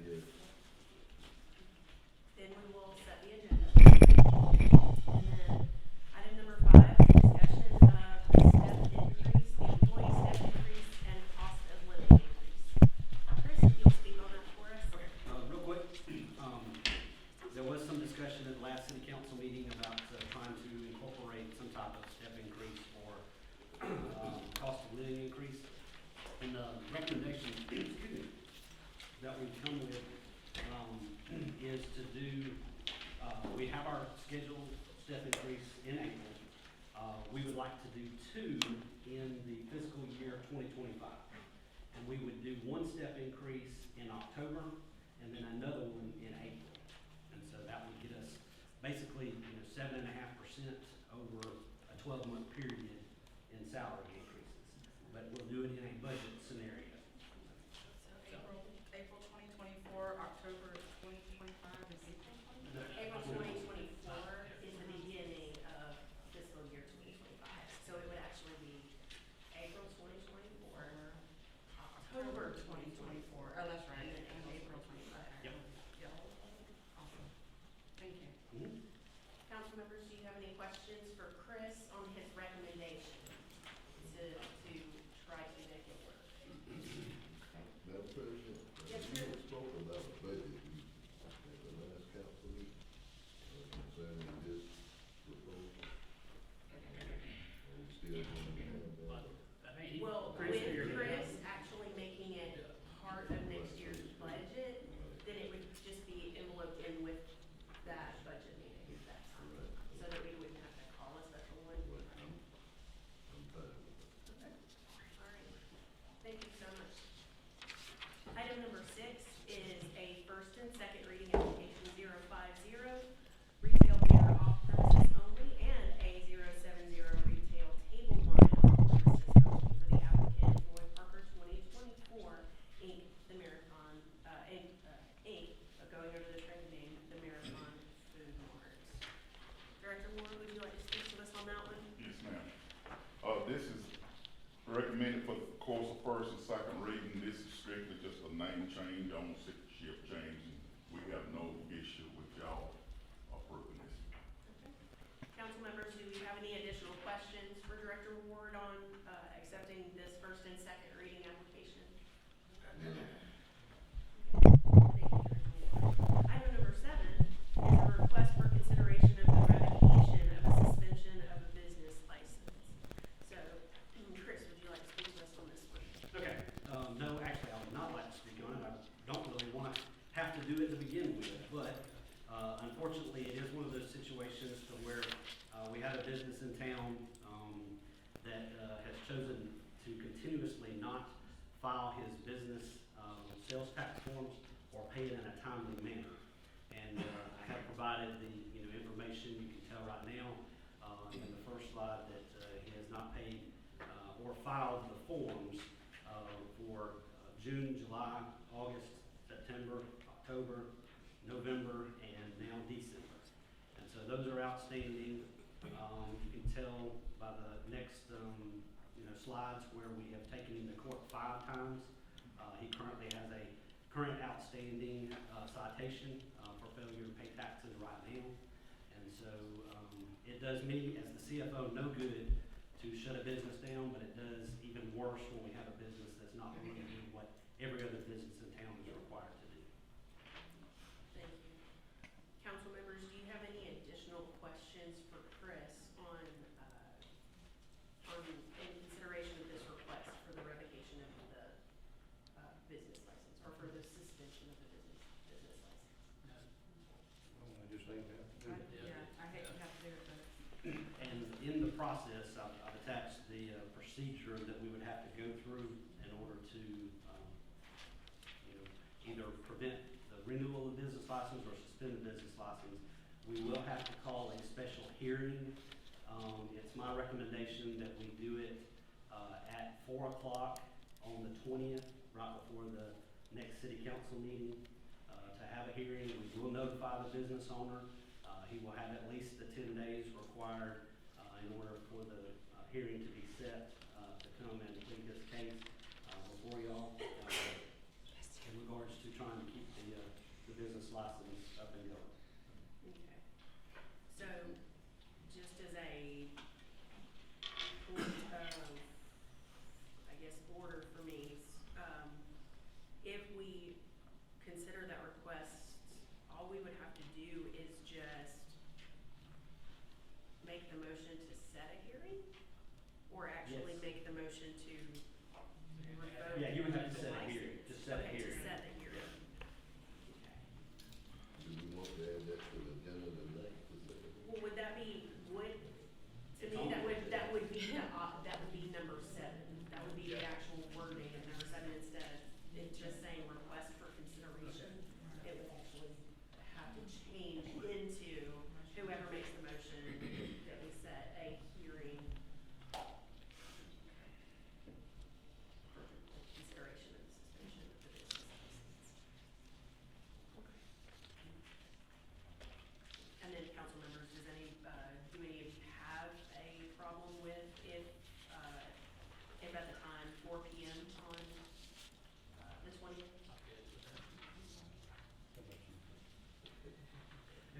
Yes. Then we will set the agenda. And then, item number 5 is discussion of the step increase, the employee step increase, and cost of living increase. Chris, if you'll speak on that for us? Okay, real quick, there was some discussion at the last city council meeting about trying to incorporate some type of step increase or cost of living increase. And the recommendation, excuse me, that we've come with is to do, we have our scheduled step increase in April. We would like to do 2 in the fiscal year 2025. And we would do 1 step increase in October and then another one in April. And so that would get us basically, 7.5% over a 12-month period in salary increases. But we'll do it in a budget scenario. So April 2024, October 2025 is April 2024 is the beginning of fiscal year 2025. So it would actually be April 2024, October 2024. Oh, that's right. And April 25. Yep. Yep. Awesome. Thank you. Mhm. Council members, do you have any questions for Chris on his recommendation to try to make it work? Madam President, Yes, we sir. were spoken about a budget at the last council meeting concerning this proposal. Are we still going to have that? Well, Chris, with you're- Chris actually making it part of next year's budget, then it would just be enveloped in with that budget meeting at that time, so that we wouldn't have to call a special one. I'm fine with it. Okay. All right. Thank you so much. Item number 6 is a first and second reading application 050, retail beer off premises only, and a 070 retail table wine off premises only for the applicant Roy Parker 2024 Inc., the Marathon, Inc., going under the trade name, the Marathon Food Mart. Director Moore, would you like to speak to us on that one? Yes, ma'am. This is recommended for the course of first and second reading. This is strictly just a name change, ownership change, and we have no issue with y'all approving this. Council members, do we have any additional questions for Director Ward on accepting this first and second reading application? Thank you, Director Ward. Item number 7 is a request for consideration of the revocation of a suspension of a business license. So, Chris, would you like to speak to us on this one? Okay, no, actually, I would not like to speak on it. I don't really want to have to do it to begin with, but unfortunately, it is one of those situations to where we have a business in town that has chosen to continuously not file his business sales tax forms or pay it in a timely manner. And I have provided the information. You can tell right now in the first slide that he has not paid or filed the forms for June, July, August, September, October, November, and now December. And so those are outstanding. You can tell by the next slides where we have taken him to court 5 times. He currently has a current outstanding citation for failure to pay taxes right now. And so it does me, as the CFO, no good to shut a business down, but it does even worse when we have a business that's not going to do what every other business in town is required to do. Thank you. Council members, do you have any additional questions for Chris in consideration of this request for the revocation of the business license, or for the suspension of the business license? I just think that. Yeah, I hate to have to do it, but And in the process, I've attached the procedure that we would have to go through in order to, either prevent the renewal of the business license or suspend the business license. We will have to call a special hearing. It's my recommendation that we do it at 4 o'clock on the 20th, right before the next city council meeting, to have a hearing. We will notify the business owner. He will have at least the 10 days required in order for the hearing to be set to come and plead this case before y'all in regards to trying to keep the the business license up and going. Okay. So, just as a point of, I guess, order for me, if we consider that request, all we would have to do is just make the motion to set a hearing? Or actually Yes. make the motion to revoke? Yeah, you would have to the set a hearing, license? just set a Okay, hearing. to set a hearing. Okay. Do we want to add that to the agenda tonight? Well, would that be, to It's me, on that the would, agenda. that would be that would be number 7. That would be the actual wording of number 7 instead of it just saying request for consideration. It would actually have to change into whoever makes the motion that we set a hearing. Consideration of the suspension of the business license. And then council members, do any of you have a problem with if at the time 4 p.m. on the 20th?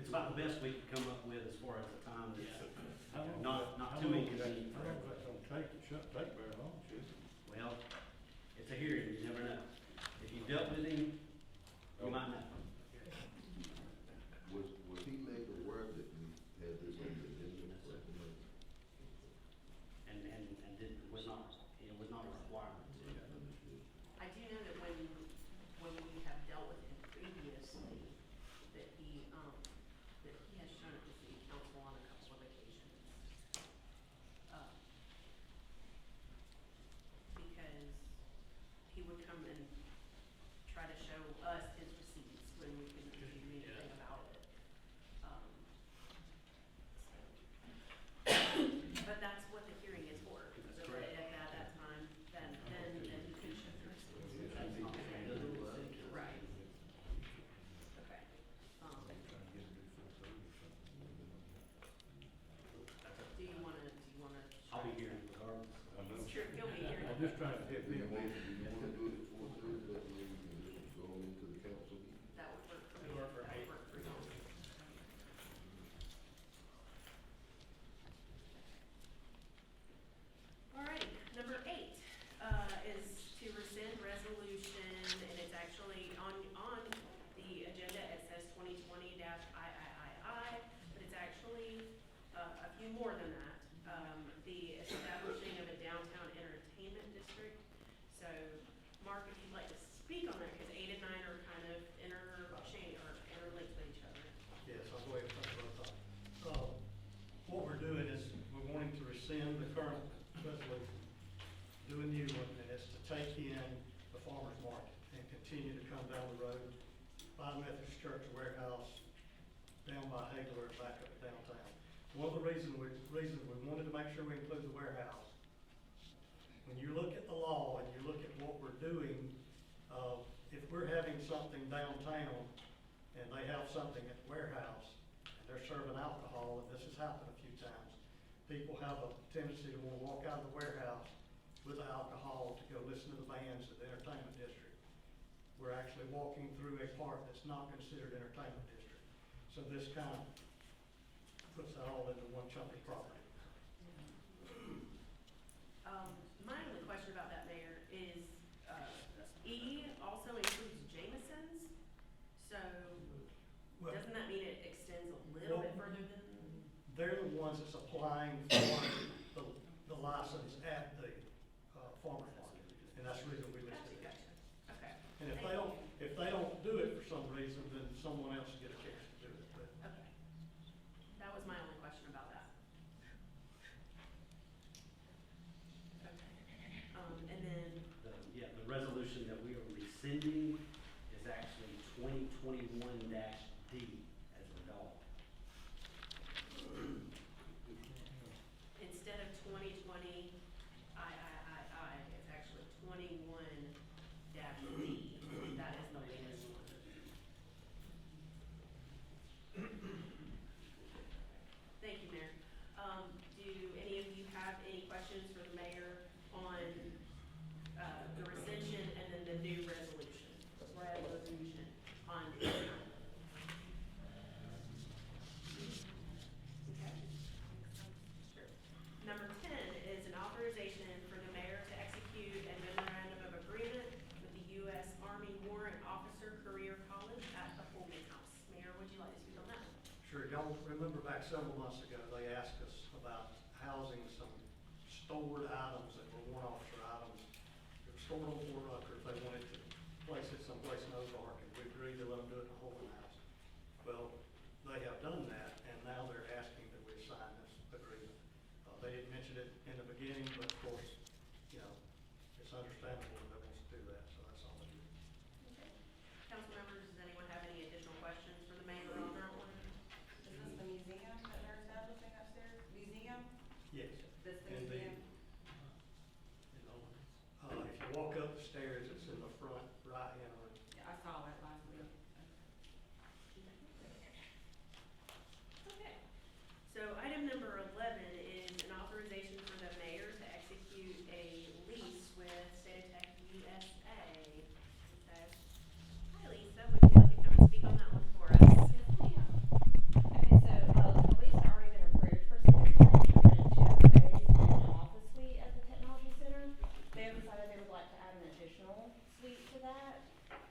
It's about the best we could come up with as far as the time that's How long- not how too long is that- inconvenient How for long is everybody. that gonna take? It shouldn't take very long, should it? Well, it's a hearing, you never know. If you dealt with him, you might know. Was he made aware that we had this on the agenda? And was not, it was not a requirement. I do know that when we have dealt with him previously, that he has shown up to city council on a couple of occasions. Because he would come and try to show us his receipts when we couldn't do anything about it. But that's what the hearing is for. That's So correct. if at that time, then he could show the receipts. That's not what it does. Right. Okay. Trying to get it before 30 or something. Do you wanna? I'll be here regardless. I know. It's true, you'll be here. I'm just trying to hit Do you me. want to do it at 4:30, that way we can just go on into the council meeting? That would work for me. That'd work for That me. would work for you. All right, number 8, is to rescind resolution, and it's actually on the agenda, it says 2020-III, but it's actually, a few more than that. The establishing of a downtown entertainment district. So, Mark, if you'd like to speak on that, because 8 and 9 are kind of interlinked with each other. Yes, I'll go ahead and talk about that. What we're doing is, we're wanting to rescind the current resolution, do a new one, and it's to take in the farmer's market and continue to come down the road by Methodist Church Warehouse, down by Hagler, and back up downtown. One of the reasons we wanted to make sure we include the warehouse, when you look at the law and you look at what we're doing, if we're having something downtown and they have something at the warehouse and they're serving alcohol, and this has happened a few times, people have a tendency to want to walk out of the warehouse with the alcohol to go listen to the bands at the entertainment district. We're actually walking through a part that's not considered entertainment district. So this kind of puts that all into one chunk of property. My only question about that, Mayor, is, E also includes Jameson's, so Well, doesn't that mean it extends a little bit further than? they're the ones that's applying for the license at the farmer's market, and that's the reason we listed it. Gotcha. Okay. And if they don't do it for some reason, then someone else will get a chance to do it, but. Okay. That was my only question about that. Okay. And then, The resolution that we are rescinding is actually 2021-D as the dog. instead of 2020, it's actually 21-D. That is the latest one. Thank you, Mayor. Do any of you have any questions for the mayor on, the rescission and then the new resolution on back several months ago, they asked us about housing some stored items that were one-officer items. They were stored on Fort Rucker, they wanted to place it someplace in Ozark, and we agreed to let them do it in the holding house. Well, they have done that, and now they're asking that we sign this agreement. They didn't mention it in the beginning, but of course, you know, it's understandable that they want to do that, so that's all they do. Okay. Council members, does anyone have any additional questions for the mayor on that one? Is this the museum that they're establishing upstairs? Museum? Yes. This the And museum? If you walk up the stairs, it's in the front right-hand room. Yeah, I saw that last week. Okay. So item number 11 is an authorization for the mayor to execute a lease with State Tech USA. So, hi Lisa, would you like to come and speak on that one for us? Yes, ma'am. Okay, so, the lease had already been approved for City Tech, to rent 2 space and an office suite at the technology center. They have decided they would like to add an additional suite to that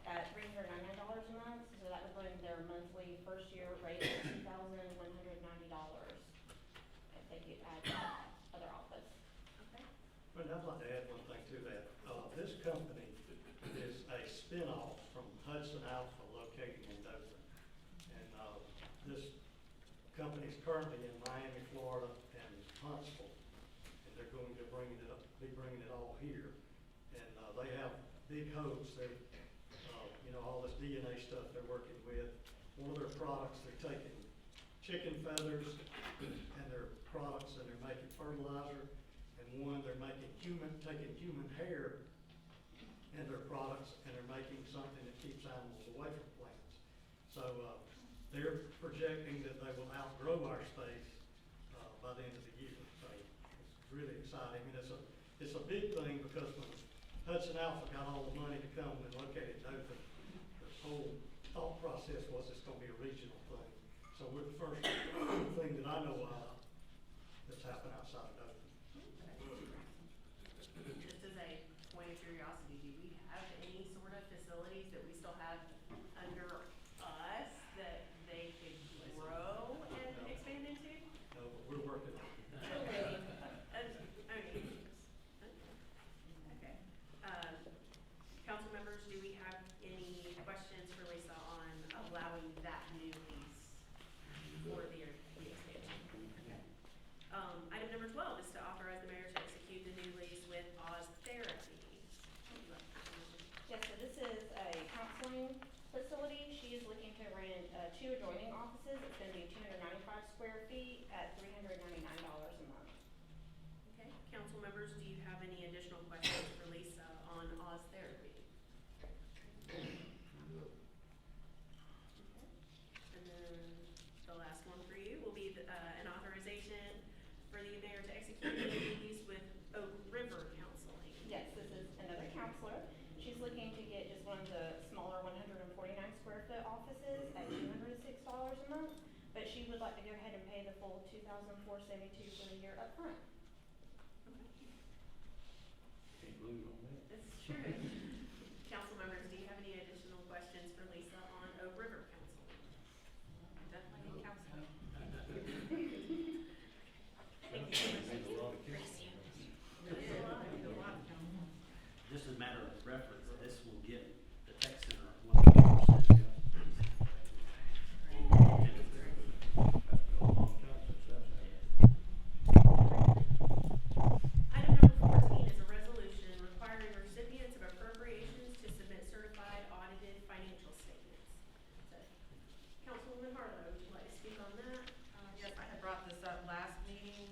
at $399 a month, so that would bring their monthly first year rate to $2,190 if they could add that other office. Okay. But I'd like to add one thing to that. This company is a spin-off from Hudson Alpha located in Dothan. And, this company is currently in Miami, Florida, and Huntsville. And they're going to be bringing it all here. And, they have big hopes. They're, you know, all this DNA stuff they're working with. One of their products, they're taking chicken feathers and their products, and they're making fertilizer. And one, they're taking human hair and their products, and they're making something that keeps animals away from plants. So, they're projecting that they will outgrow our space, by the end of the year. So it's really exciting. I mean, it's a big thing because when Hudson Alpha got all the money to come and locate it in Dothan, the whole thought process was it's gonna be a regional thing. So we're the first thing that I know of that's happened outside of Dothan. Just as a point of curiosity, do we have any sort of facilities that we still have under us that they could grow and expand into? No, but we're working on it. Okay. Okay. Council members, do we have any questions for Lisa on allowing that new lease for the expansion? Okay. Item number 12 is to authorize the mayor to execute the new lease with Oz Therapy. Yes, so this is a counseling facility. She is looking to rent 2 adjoining offices. It's gonna be 295 square feet at $399 a month. Okay, council members, do you have any additional questions for Lisa on Oz Therapy? No. And then the last one for you will be an authorization for the mayor to execute a lease with Oak River Counseling. Yes, this is another counselor. She's looking to get just one of the smaller 149 square foot offices at $206 a month, but she would like to go ahead and pay the full $2,472 for the year upfront. Can't lose on that. That's true. Council members, do you have any additional questions for Lisa on Oak River Counseling? Definitely need counseling. Thank you so much. Made a lot of Tracy. kids. There's a lot. Just as a matter of reference, this will get the tech center 100%. That's been a long time since that's happened. Item number 14 is a resolution requiring recipients of appropriations to submit certified audited financial statements. So, Councilwoman Harlow, would you like to speak on that? Yes, I had brought this up last meeting,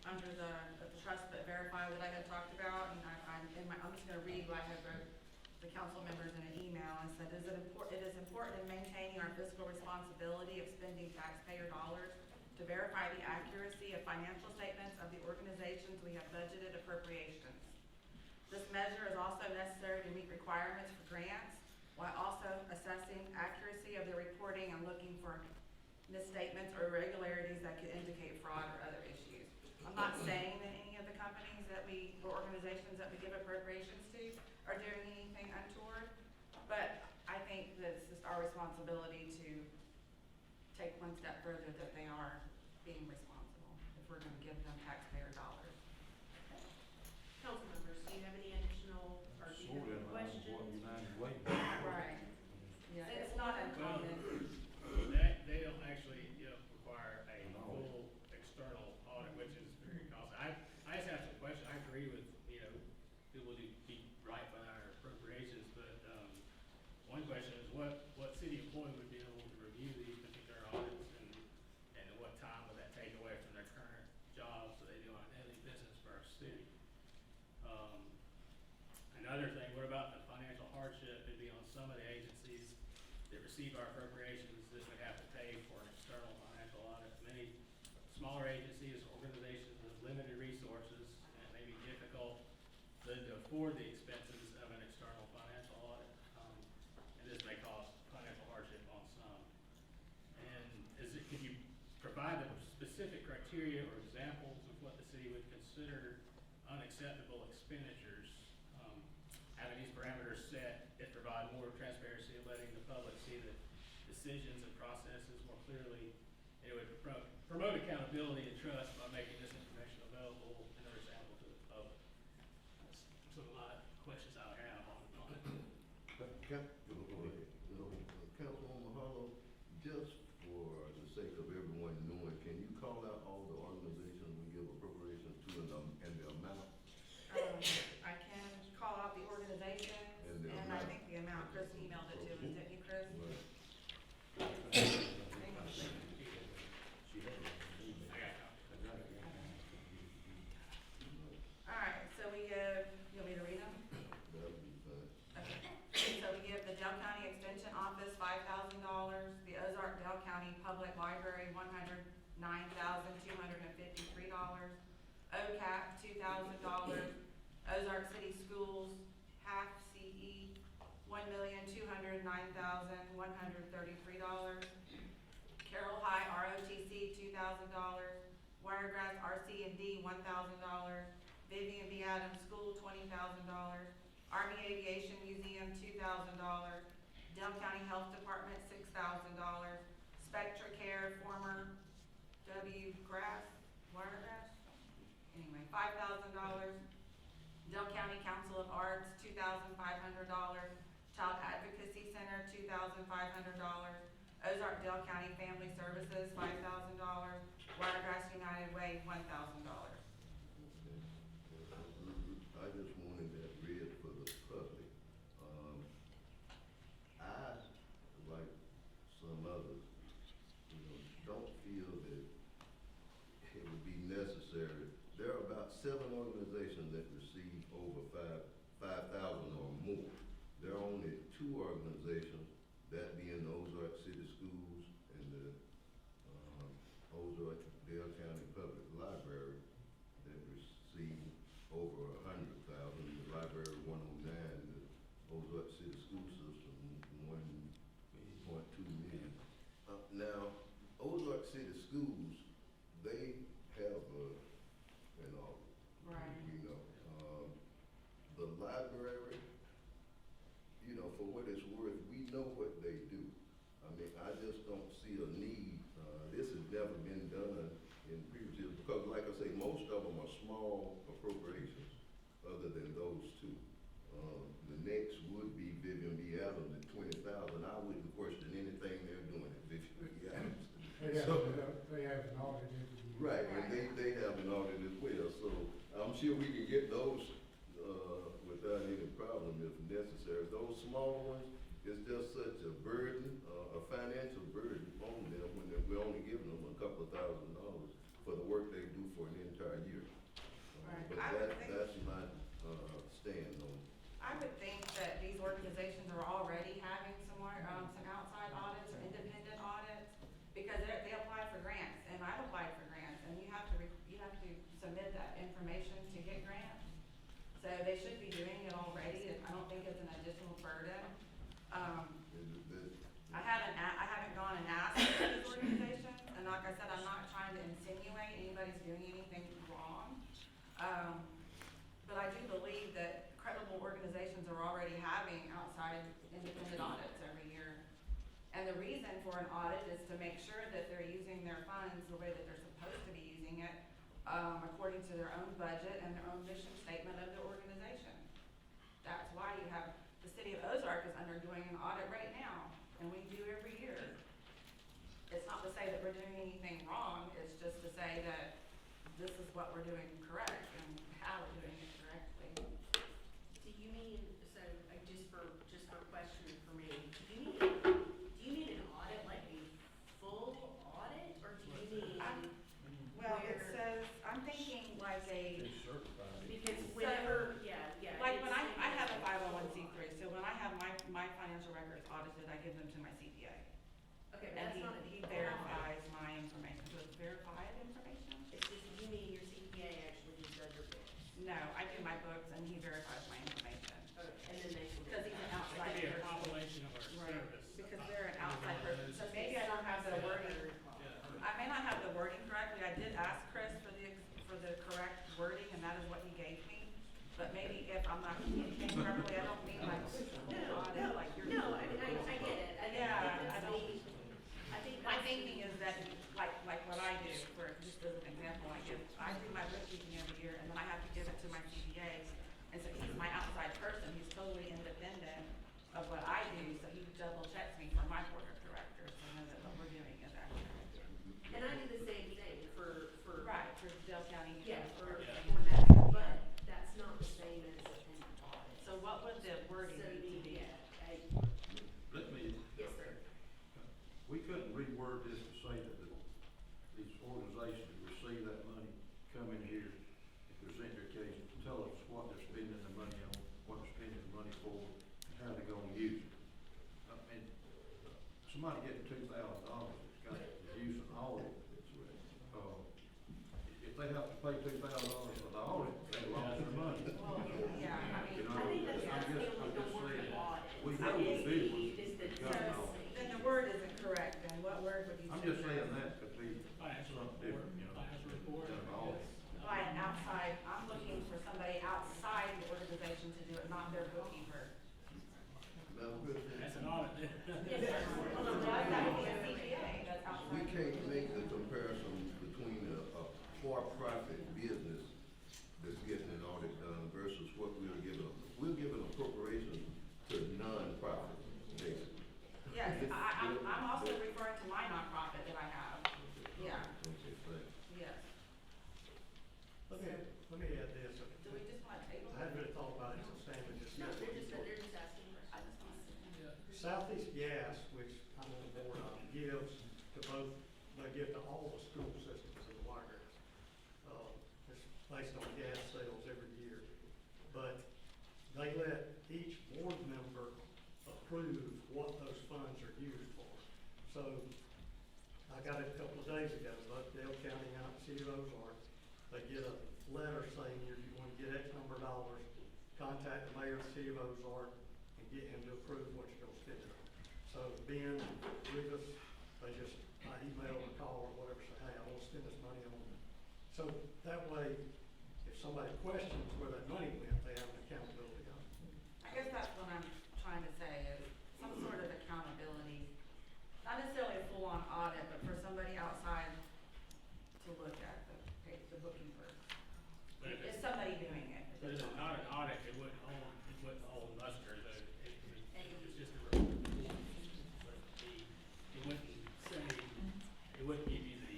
under the trust but verify that I had talked about, and I'm just gonna read what I had wrote the council members in an email, and said, it is important in maintaining our fiscal responsibility of spending taxpayer dollars to verify the accuracy of financial statements of the organizations we have budgeted appropriations. This measure is also necessary to meet requirements for grants, while also assessing accuracy of the reporting and looking for misstatements or irregularities that could indicate fraud or other issues. I'm not saying that any of the companies or organizations that we give appropriations to are doing anything untoward, but I think that it's just our responsibility to take one step further that they are being responsible, if we're gonna give them taxpayer dollars. Council members, do you have any additional or do you Sort have of any in line with questions? what United Way. Right. Yeah, it's not uncommon. They don't actually, require a No. full external audit, which is very costly. I just have some question, I agree with, people do keep right by our appropriations, but, one question is what city employee would be able to review these particular audits and what time would that take away from their current jobs that they do on daily business for our city? Another thing, what about the financial hardship? It'd be on some of the agencies that receive our appropriations, this would have to pay for an external financial audit. Many smaller agencies, organizations with limited resources, and it may be difficult for them to afford the expenses of an external financial audit. And this may cause financial hardship on some. And could you provide the specific criteria or examples of what the city would consider unacceptable expenditures? Having these parameters set, it provide more transparency and letting the public see the decisions and processes more clearly. It would promote accountability and trust by making this information available and understandable to the public. That's sort of a lot of questions I would have on it. Councilwoman Harlow, just for the sake of everyone knowing, can you call out all the organizations we give appropriations to and the amount? I can call out the organizations, And the and I amount. think the amount, Chris emailed it to me, didn't you, Chris? Right. Hang on a second. She had it. I got it. All right, so we give, you want me to read them? That would be fine. Okay. So we give the Dale County Extension Office $5,000, the Ozark Dale County Public Library $109,253, OCAP $2,000, Ozark City Schools, half CE, $1,209,133, Carroll High ROTC $2,000, Wiregrass RC&D $1,000, Vivian B. Adams School $20,000, Army Aviation Museum $2,000, Dale County Health Department $6,000, Spectra Care former W. Wiregrass, anyway, $5,000, Dale County Council of Arts $2,500, Child Advocacy Center $2,500, Ozark Dale County Family Services $5,000, Wiregrass United Way $1,000. I just wanted that read for the public. I, like some others, don't feel that it would be necessary. There are about 7 organizations that receive over 5,000 or more. There are only 2 organizations, that being the Ozark City Schools and the Ozark Dale County Public Library, that receive over 100,000. The library 109, the Ozark City School System 1.2 million. Now, Ozark City Schools, they have an audit. Right. The library, for what it's worth, we know what they do. I mean, I just don't see a need. This has never been done in previous years, because like I say, most of them are small appropriations, other than those 2. The next would be Vivian B. Adams at 20,000. I wouldn't question anything they're doing at Vivian B. Adams. They have an audit. Right, and they have an audit as well, so I'm sure we can get those, without any problem if necessary. Those small ones, it's just such a burden, a financial burden on them when we're only giving them a couple of $1,000 for the work they do for an entire year. Right. But I would think- that's my, stand on it. I would think that these organizations are already having some outside audits or independent audits, because they apply for grants, and I've applied for grants, and you have to submit that information to get grants. So they should be doing it already, and I don't think it's an additional burden. I haven't gone and asked these organizations, and like I said, I'm not trying to insinuate anybody's doing anything wrong. But I do believe that credible organizations are already having outside independent audits every year. And the reason for an audit is to make sure that they're using their funds the way that they're supposed to be using it, according to their own budget and their own mission statement of the organization. That's why you have, the city of Ozark is undergoing an audit right now, and we do every year. It's not to say that we're doing anything wrong, it's just to say that this is what we're doing correct and how we're doing it correctly. Do you mean, so, just for question for me, do you mean an audit, like a full audit, or do you mean? Well, it where- says, I'm thinking like a, It's certified. Because whenever, yeah. like when it's- I have a 501c3, so when I have my financial records audited, I give them to my CPA. Okay, but And that's not an he audit. verifies my information, so it's verified information? It's just, you mean your CPA actually just does your books? No, I do my books and he verifies my information. Okay, and then they. Because he's an It outside could be a person. compilation of our Right, service. because they're an outside person, so maybe I don't have the wording, I may not have the wording correctly, I did ask Chris for the correct wording, and that is what he gave me. But maybe if I'm not communicating properly, I don't mean like audit, like you're. No, I mean, I get it. Yeah, I don't. I think My that's- thinking is that, like what I do, for, just as an example, I do my bookkeeping every year, and then I have to give it to my CPA. And so he's my outside person, he's totally independent of what I do, so he double checks me for my board of directors, to know that what we're doing is accurate. And I do the same thing for. Right, for Dale County. Yeah, for Yeah. that, but that's not the same as an audit. So what would the wording So need to be? Let me, yes, sir. we couldn't reword this to say that these organizations that receive that money come in here and present their case, tell us what they're spending the money on, what they're spending the money for, and how they're gonna use it. I mean, somebody getting $2,000 that's got to use an audit. If they have to pay $2,000 for the audit, they lost their money. Well, yeah, I You mean, know, I think that's I'm just the word saying, audit. we know the bill Is the was got so off. then the word isn't correct, then what word would you say? I'm just saying that could be Financial something report, different, you know, financial report. than an audit. Like outside, I'm looking for somebody outside the organization to do it, not their bookkeeper. Madam President, That's an audit. Yes, sir. That would be a CPA, that's outside. we can't make the comparison between a for-profit business that's getting an audit done versus what we're giving appropriations to non-profit, basically. Yes, I'm also referring to my nonprofit that I have. Yeah, Okay, thanks. yes. Let me add this. Do we just want to table I hadn't it? really thought about it until Stanley just No, said. they're just asking I questions. just want to. Southeast Gas, which I'm on the board of, gives to both, they give to all the school systems in the Wiregrass. It's based on gas sales every year. But they let each board member approve what those funds are used for. So I got it a couple of days ago, but Dale County out in City of Ozark, they get a letter saying if you want to get X number of dollars, contact the mayor of the City of Ozark and get him to approve what you're gonna spend it on. So Ben, Rivas, they just, I email or call or whatever, say, hey, I want to spend this money on. So that way, if somebody questions where that money went, they have an accountability on it. I guess that's what I'm trying to say is some sort of accountability. Not necessarily a full-on audit, but for somebody outside to look at the bookkeeper. But if Is it's, somebody doing it? but if it's not an audit, it wouldn't hold muster, though. It's just a report. But it wouldn't say, it wouldn't give you the,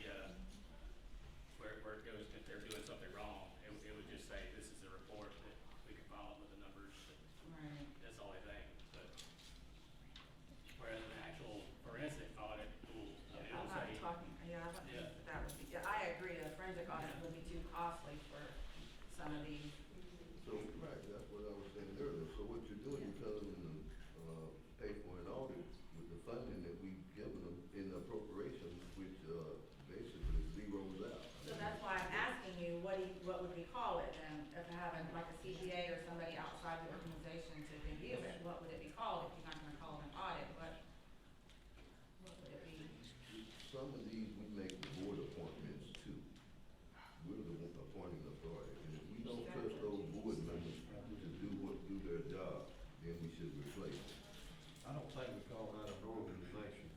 where it goes if they're doing something wrong. It would just say, this is a report that we can follow with the numbers. Right. That's the only thing, but whereas an actual forensic audit will, I'm it'll not say, talking, yeah, I don't Yeah. think that would be, yeah, I agree, a forensic audit would be too costly for some of these. So, right, that's what I was saying earlier. So what you're doing, you're telling them to, pay for an audit with the funding that we've given them in the appropriations, which, basically zeroes out. So that's why I'm asking you, what would we call it then? If having like a CPA or somebody outside the organization to review it, what would it be called if you're not gonna call it an audit? What would it be? Some of these, we make the board appointments too. We're the one appointing authority, and if we don't trust those board members to do their job, then we should replace them. I don't think we call that an organization.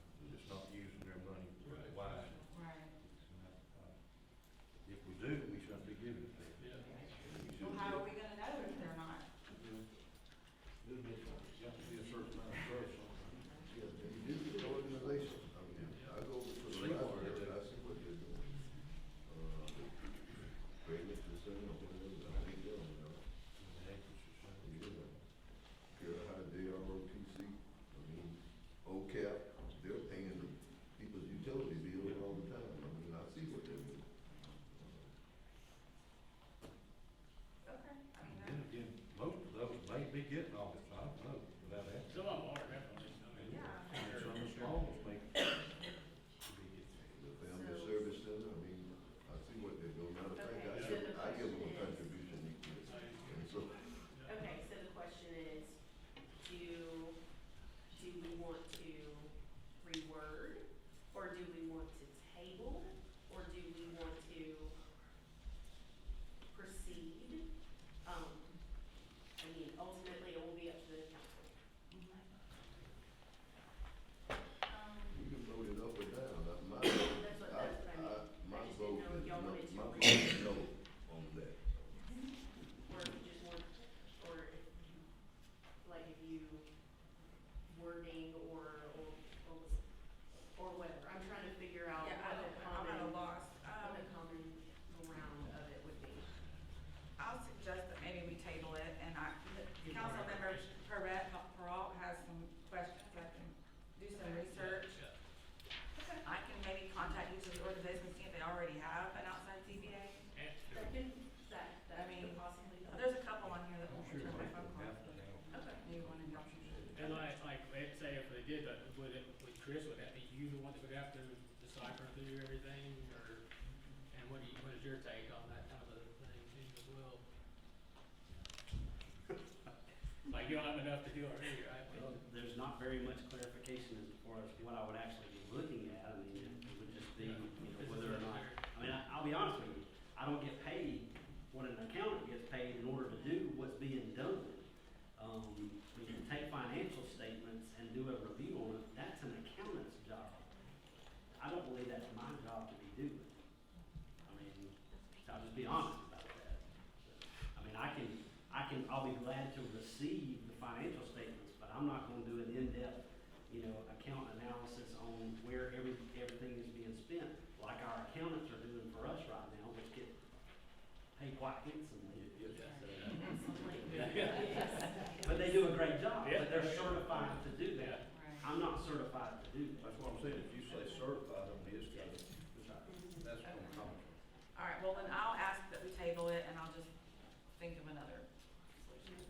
getting all this, I don't know, without that. Some of them are definitely, I mean. Yeah. And some of the small ones may be getting. The family service center, I mean, I see what they're doing. Matter of fact, Okay, so the I give them a question is- contribution each year. And so, Okay, so the question is, do we want to reword, or do we want to table, or do we want to proceed? I mean, ultimately, it will be up to the council. you can vote it up or down. My, That's what I mean. my I just vote didn't know if is y'all no, wanted to my read vote is no on that. or if you just want, or if, like, if you wording or whatever. I'm trying to figure out Yeah, what the I'm at a common, loss. what the common ground of it would be. I'll suggest that maybe we table it, and Councilmember Peralt has some questions, I can do some research. I can maybe contact each of the organizations, see if they already have an outside CBA. And That could, that I mean, could possibly be. There's a couple on here that won't Sure, return my they phone don't have calls. to now. Okay. Maybe one of y'all should. And like, let's say if they did, but would Chris, would that be you the one that would have to decipher through everything, or, and what is your take on that kind of a thing too as well? Like, you don't have enough to do already, right? Well, there's not very much clarification as far as what I would actually be looking at. I mean, it would just be, whether or not, I mean, I'll be honest with you, I don't get paid what an accountant gets paid in order to do what's being done. We can take financial statements and do a review on it, that's an accountant's job. I don't believe that's my job to be doing. I mean, I'll just be honest about that. I mean, I'll be glad to receive the financial statements, but I'm not gonna do an in-depth, account analysis on where everything is being spent, like our accountants are doing for us right now, which get paid quite handsomely. But they do a great job, Yeah. but they're certified to do that. Right. I'm not certified to do that. That's what I'm saying, if you say certified on his case, that's gonna come. All right, well then I'll ask that we table it, and I'll just think of another solution.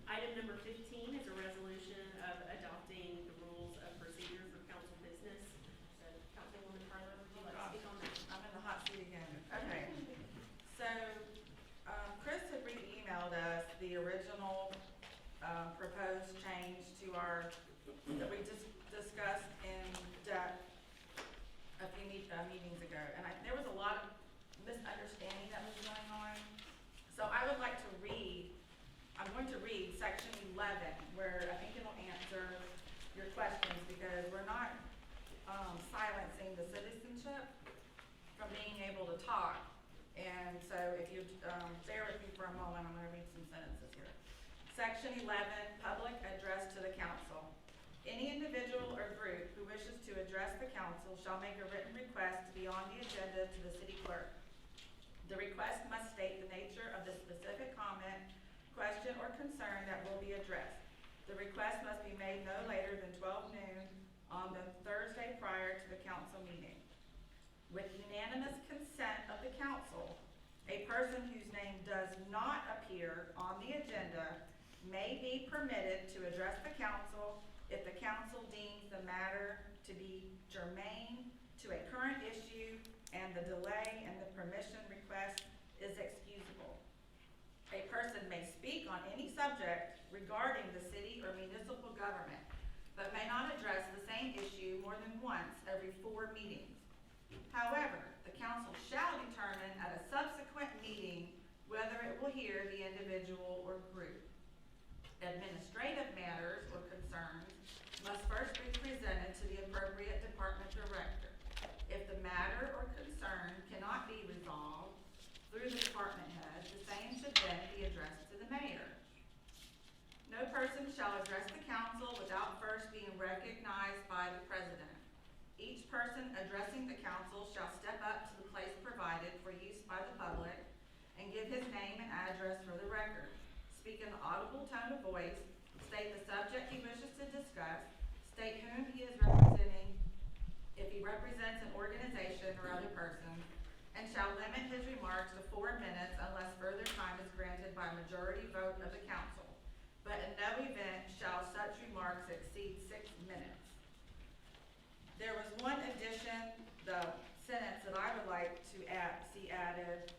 Item number 15 is a resolution of adopting the rules of procedure for council business. So, Councilwoman Carla, would you like to speak on that? I'm in the hot seat again. Okay. So, Chris had emailed us the original, proposed change to our, that we just discussed in depth a few meetings ago. And there was a lot of misunderstanding that was going on. So I would like to I'm going to read section 11, where I think it'll answer your questions, because we're not silencing the citizenship from being able to talk. And so if you bear with me for a moment, I'm going to read some sentences here. Section 11, public address to the council. Any individual or group who wishes to address the council shall make a written request to be on the agenda to the city clerk. The request must state the nature of the specific comment, question, or concern that will be addressed. The request must be made no later than 12 noon on the Thursday prior to the council meeting. With unanimous consent of the council, a person whose name does not appear on the agenda may be permitted to address the council if the council deems the matter to be germane to a current issue and the delay in the permission request is excusable. A person may speak on any subject regarding the city or municipal government, but may not address the same issue more than once every 4 meetings. However, the council shall determine at a subsequent meeting whether it will hear the individual or group. Administrative matters or concerns must first be presented to the appropriate department director. If the matter or concern cannot be resolved through the department head, the same should then be addressed to the mayor. No person shall address the council without first being recognized by the president. Each person addressing the council shall step up to the place provided for use by the public and give his name and address for the record. Speak in an audible tone of voice, state the subject he wishes to discuss, state whom he is representing, if he represents an organization or other person, and shall limit his remarks to 4 minutes unless further time is one addition, the sentence that I would like to see added,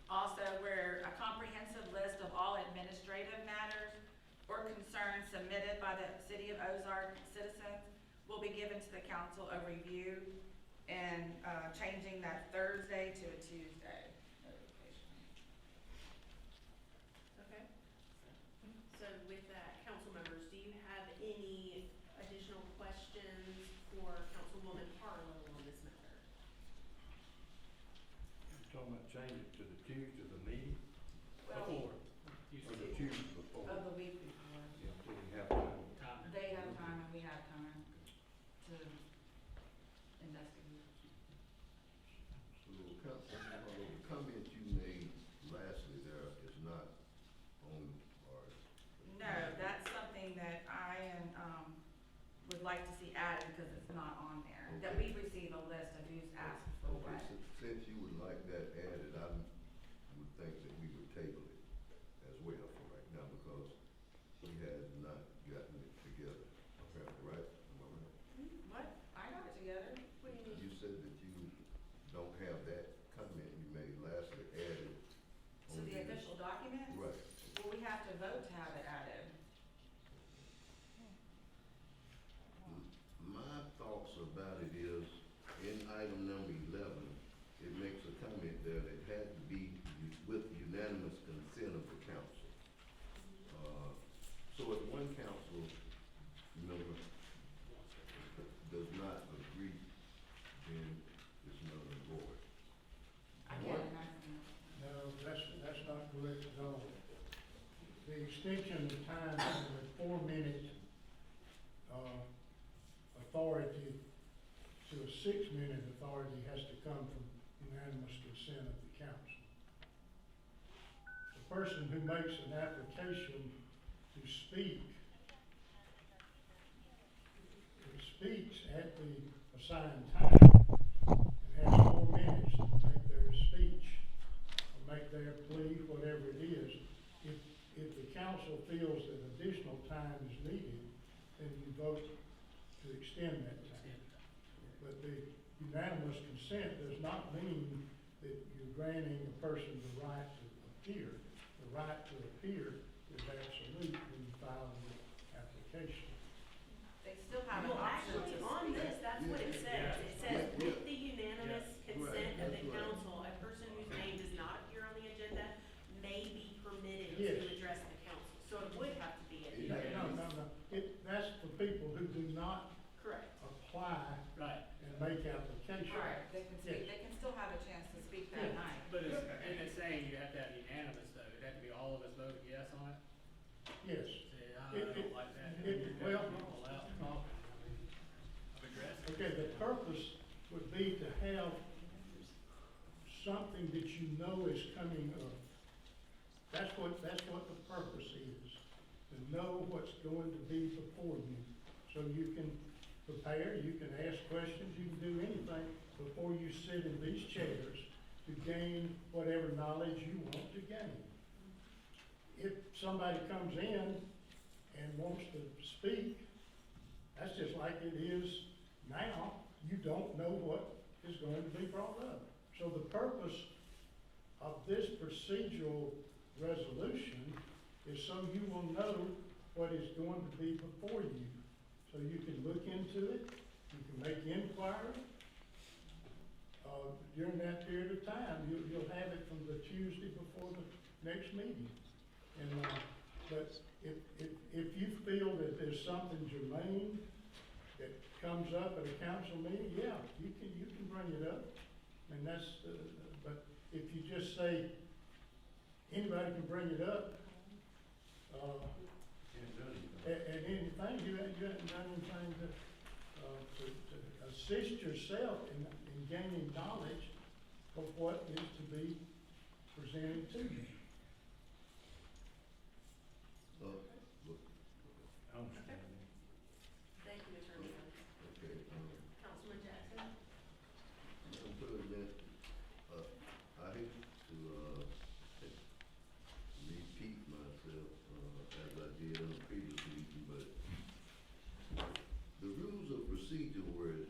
also where a comprehensive list of all administrative matters or concerns submitted by the City of Ozark citizens will be given to the council of review, and changing that Thursday to a Tuesday notification. Okay. So with that, council members, do you have any additional questions for Councilwoman Harlow on this matter? You're talking about changing it to the Tuesday of the meeting, Well, Before. or the Tuesday before? of the week before. Yeah, so we have time. Time. They have time and we have time to investigate. So, Councilwoman, the comment you made lastly there is not on our. No, that's something that I would like to see added because it's not on there. That we receive a list of who's asked for Okay, what. since you would like that added, I would think that we would table it as well for right now, because he has not gotten it together, apparently, right? Am I right? What? I got it together. What do you mean? You said that you don't have that comment you made lastly added. To on the official document? Right. Well, we have to vote to have it added. My thoughts about it is, in item number 11, it makes a comment there that it had to be with unanimous consent of the council. So if one council member does not agree, then it's not on board. I What? can't imagine. No, that's not correct at all. The extension of time from the 4-minute, authority to a 6-minute authority has to come from unanimous consent of the council. The person who makes an application to speak, who speaks at the assigned time, and has 4 minutes to make their speech, or make their plea, whatever it is. If the council feels that additional time is needed, then you vote to extend that time. But the unanimous consent does not mean that you're granting a person the right to appear. The right to appear is absolute when you file the application. They still have an Well, option to actually, speak. on this, that's what it says. It says, Yeah. with the unanimous consent of the Right, that's right. council, a person whose name does not appear on the agenda may be permitted Yes. to address the council. So it would have to be a Yeah. unanimous. No. That's for people who do not Correct. apply Right, and make application. Right, they can speak, Yes. they can still have a chance to speak that Yeah. night. but it's saying you have to have unanimous though, it had to be all of us voting yes on it? Yes. See, I It- don't like that. well- People out talking, I mean, I'm aggressive. Okay, the purpose would be to have something that you know is coming up. That's what the purpose is, to know what's going to be before you. So you can prepare, you can ask questions, you can do anything before you sit in these chairs to gain whatever knowledge you want to gain. If somebody comes in and wants to speak, that's just like it is now. You don't know what is going to be brought up. So the purpose of this procedural resolution is so you will know what is going to be before you. So you can look into it, you can make inquiry. During that period of time, you'll have it from the Tuesday before the next meeting. And, but if you feel that there's something germane that comes up at a council meeting, yeah, you can bring it up. And that's, but if you just say, anybody can bring it up, Can't do anything. and anything, you haven't done anything to assist yourself in gaining knowledge of what is to be presented to you. Look, I understand. Thank you, Attorney. okay, Councilman Jackson? Madam President, I hate to, repeat myself, as I did on the previous meeting, but the rules of procedure where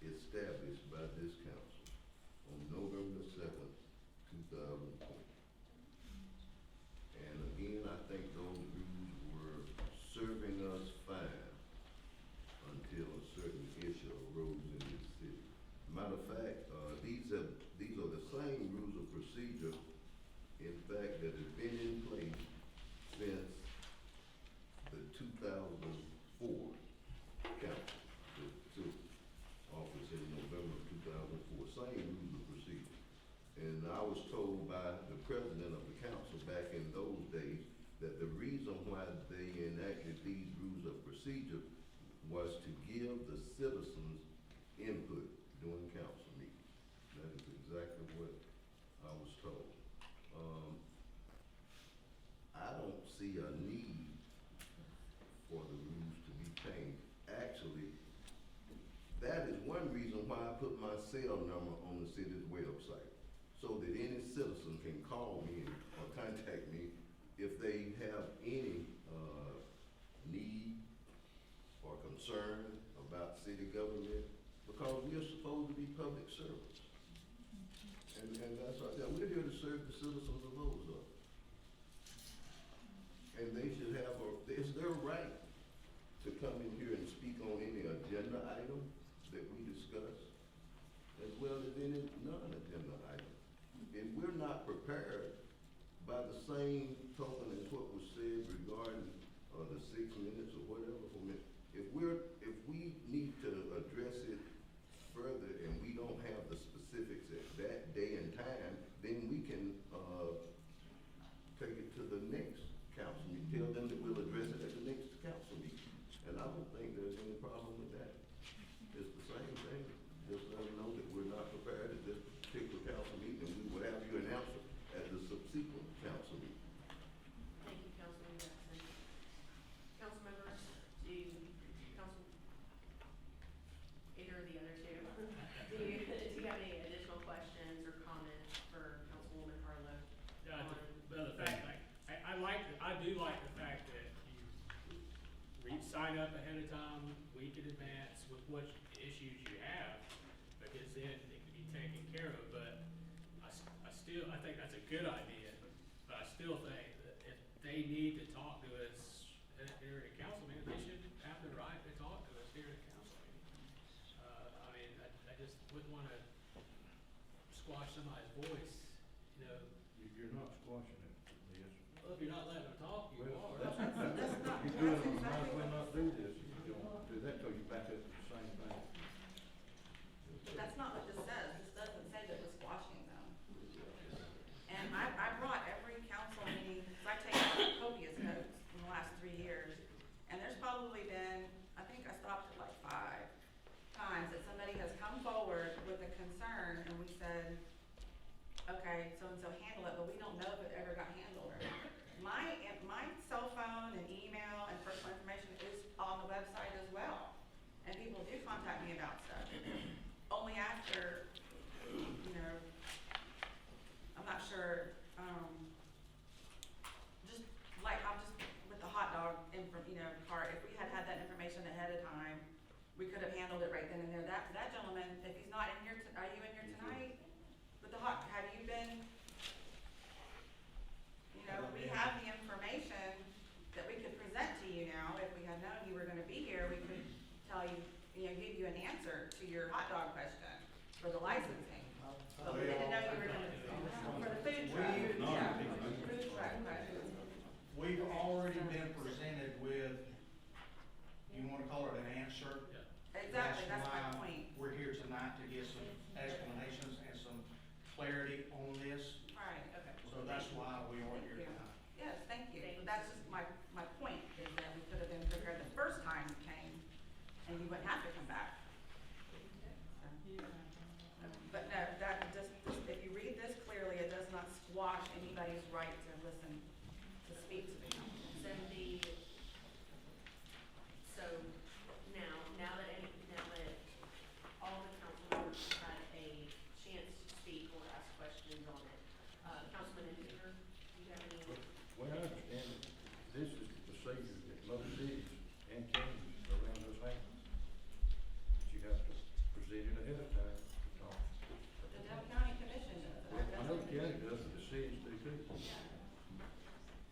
it that the reason why they enacted these rules of procedure was to give the citizens input during council meetings. That is exactly what I was told. I don't see a need for the rules to be changed. Actually, that is one reason why I put my cell number on the city's website, so that any citizen can call me or contact me if they have any, need or concern about city government, because we are supposed to be public servants. And that's right, we're here to serve the citizens of Ozark. And they should have it's their right to come in here and speak on any agenda item that we discuss, as well as any non-agenda item. If we're not prepared, by the same token as what was said regarding, the 6 minutes or whatever for me, if we need to address it further and we don't have the specifics at that day and time, then we can, take it to the next council meeting, tell them that we'll address it at the next council meeting. And I don't think there's any problem with that. It's the same thing, just let them know that we're not prepared at this particular council meeting, and we will have you announce it at the subsequent council meeting. Thank you, Councilman Jackson. Council members, either of the other two, do you have any additional questions or comments for Councilwoman Harlow? Yeah, on- the fact, I do like the fact that you sign up ahead of time, week in advance with what issues you have, because then it can be taken care of, but I think that's a good idea, but I still think that if they need to talk to us during a council meeting, they should have the right to talk to us during a council meeting. I mean, I just wouldn't wanna squash somebody's voice, you know. You're not squashing it, Liz. Well, if you're not letting them talk, you Well, are. that's not- you're doing, that's you might as exactly well what- not do this if you don't want to do that, till you back up to the same thing. But that's not what this says. This doesn't say that we're squashing them. And I brought every council meeting, because I take copious notes in the last 3 years. And there's probably been, I think I stopped at like 5 times that somebody has come forward with a concern and we said, okay, so-and-so handle it, but we don't know if it ever got handled or not. My cell phone and email and personal information is on the website as well. And people do contact me about stuff. Only after, you know, I'm not sure, just like, I'm just with the hot dog part, if we had had that information ahead of time, we could have handled it right then and there. That gentleman, if he's not in here, are you in here tonight? With the hot, have you been, we have the information that we could present to you now. If we had known you were gonna be here, we could tell you, give you an answer to your hot dog question for the licensing. But we didn't know you were gonna, for the food truck, yeah, food truck question. We've already been presented with, you wanna call it an answer? Exactly, that's my point. We're here tonight to get some explanations and some clarity on this, Right, okay. so that's why we are Thank here you. tonight. Yes, thank you. Thank But that's just my point, is that we could have been prepared the first time you came, and you wouldn't have to come back. But no, that just, if you read this clearly, it does not squash anybody's right to listen, to speak to the council. So now that all the council members have had a chance to speak or ask questions on it, Councilman Interior, do you have any? Well, I understand that this is the procedure that most cities and counties around us have. You have to present it ahead of time to talk. The Dale County Commission does it. Well, I know the county does, but the cities do too.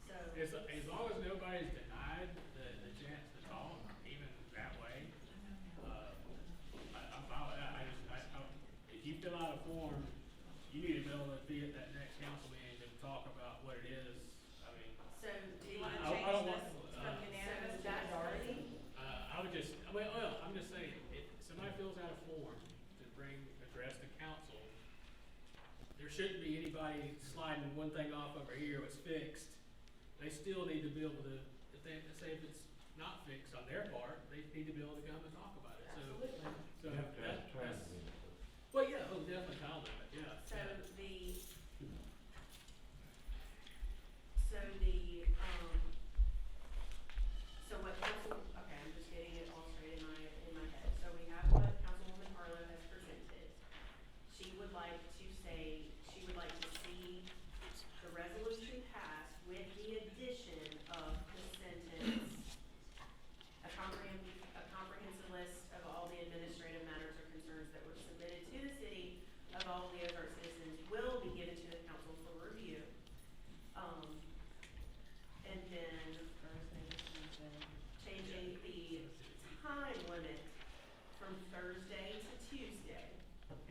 So, As long as nobody's denied the chance to talk, even that way, I'm fine with that. If you fill out a form, you need to be able to be at that next council meeting to talk about what it is. I mean, so Do you wanna I change don't this want- from unanimous to majority? I would just, I'm just saying, if somebody fills out a form to address the council, there shouldn't be anybody sliding one thing off over here, it's fixed, they still need to be able to, if they, say if it's not fixed on their part, they need to be able to come and talk about it, so. Absolutely. So You have to have that, time that's, limit. well, yeah, oh, definitely time limit, yeah. So yeah. the, so what council, okay, I'm just getting it all straight in my head. So we have what Councilwoman Harlow has presented. She would like to say, she would like to see the resolution passed with the addition of the sentence, a comprehensive list of all the administrative matters or concerns that were submitted to the city of all the Ozark citizens will be given to the council for review. And then changing the time limit from Thursday to Tuesday.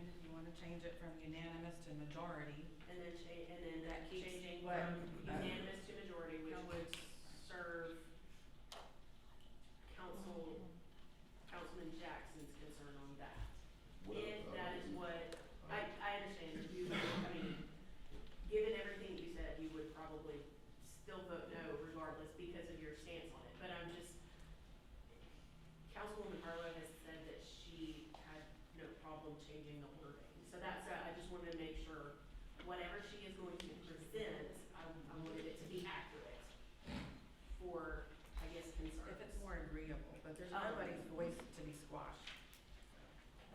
And if you wanna change it from unanimous to majority, And then That keeps changing what, from unanimous to majority, which would serve Councilman Jackson's concern on that. Well, If that is what, I understand, you, I mean, given everything you said, you would probably still vote no regardless because of your stance on it, but I'm just, Councilwoman Harlow has said that she had no problem changing the wording. So that's, I just wanted to make sure, whatever she is going to present, I wanted it to be accurate for, I guess, concerns. if it's more agreeable, but there's nobody's voice to be squashed.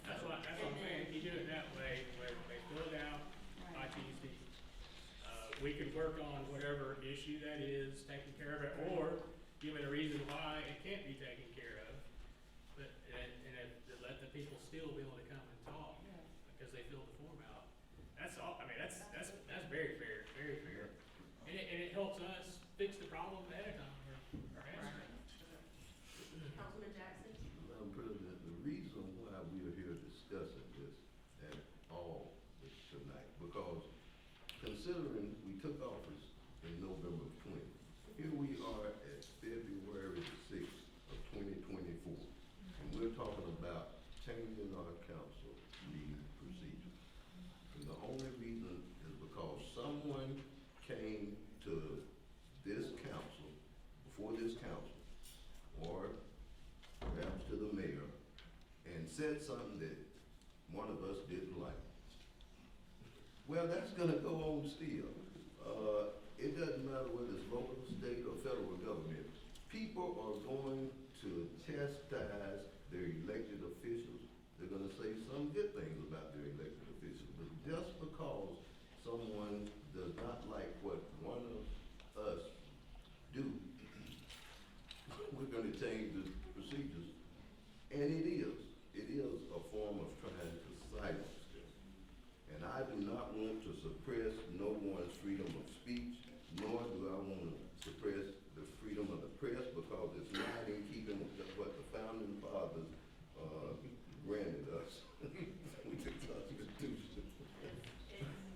That's what I'm saying, if you do it that way, where they fill it out by Tuesday, we can work on whatever issue that is, taking care of it, or give it a reason why it can't be taken care of. But, and let the people still be able to come and talk, because they filled the form out. That's all, I mean, that's very fair, very fair. And it helps us fix the problem ahead of time, or answer it. Councilman Jackson? Madam President, the reason why we are here discussing this at all tonight, because considering we took office in November of 20, here we are at February the 6th of 2024, and we're talking about changing our council meeting procedure. And the only reason is because someone came to this council, before this council, or perhaps to the mayor, and said something that one of us didn't like. Well, that's gonna go on still. It doesn't matter whether it's local, state, or federal government. People are going to chastise their elected officials. They're gonna say some good things about their elected officials, but just because someone does not like what one of us do, we're gonna change the procedures. And it is a form of trying to silence them. And I do not want to suppress no one's freedom of speech, nor do I want to suppress the freedom of the press, because it's not in keeping with what the founding fathers, granted us with the Constitution.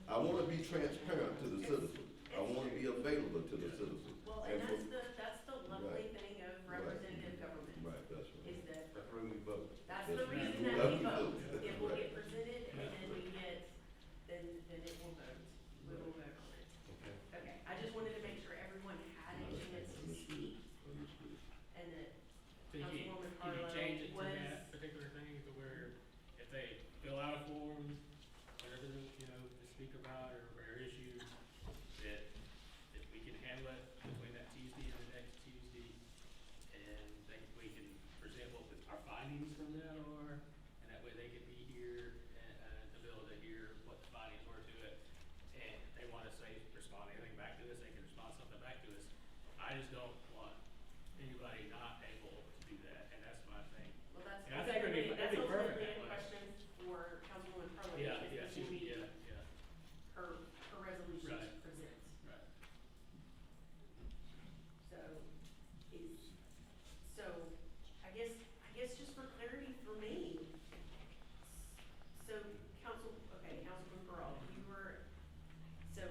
I want to be transparent to the citizens. I want to be available to the citizens. Well, and for- that's the lovely Right. thing of Right. representative government. Right, that's right. Is that, That's where we vote. that's That's the right. reason that we vote. It will Right. get presented and then we get, then it will vote. We will vote on it. Okay. Okay, I just wanted to make sure everyone had a chance to speak Understood. and that So Councilwoman can you Harlow change it to was- that particular thing, to where if they fill out a form, whatever, to speak about, or issues, that if we can handle it between that Tuesday and the next Tuesday, and we can present what our findings from that are, and that way they can be here, and to be able to hear what the findings were to it, and if they wanna say, respond anything back to us, they can respond something back to us. I just don't want anybody not able to do that, and that's my thing. Well, that's Yeah, I think it'd be- that's it'd be perfect ultimately that a way. question for Councilwoman Harlow. Yeah, because yeah, this will be yeah, her resolution to Right. present. right. So, I guess just for clarity for me, so Councilman Pearl, so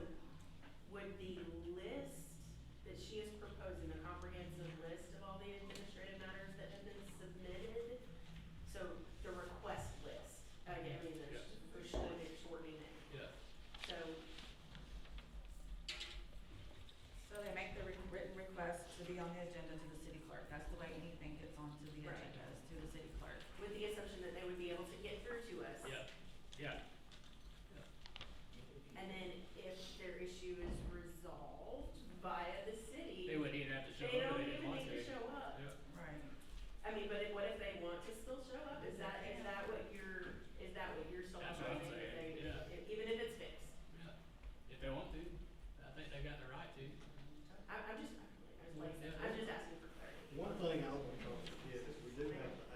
would the list that she is proposing, a comprehensive list of all the administrative matters that have been submitted, so the request request to be on the agenda to the city clerk. That's the way anything gets onto the Right. agenda, is to the city clerk. With the assumption that they would be able to get through to us. Yeah. And then if their issue is resolved via the city, They wouldn't even have to show they up don't if they even didn't want need to to. show up. Yeah. Right. I mean, but what if they want to still show up? Is that what you're still That's what I'm proposing? If saying, they- yeah. Even if it's fixed? Yeah. If they want to, I think they got the right to. I'm just, like I said, I'm just asking for clarity. One thing I want to forget is we do have the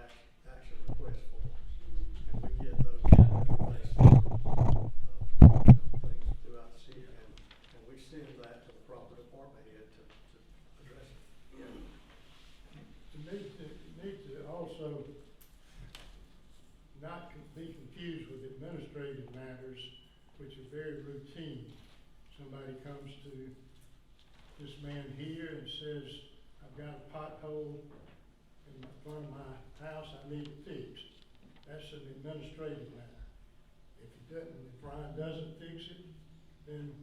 action request forms, and we get those things throughout the city, and we send that to the proper department head to address it. Need to also not be confused with administrative matters, which are very routine. Somebody comes to this man here and says, I've got a pothole in front of my house, I need it fixed. That's an administrative matter. If Brian doesn't fix it, then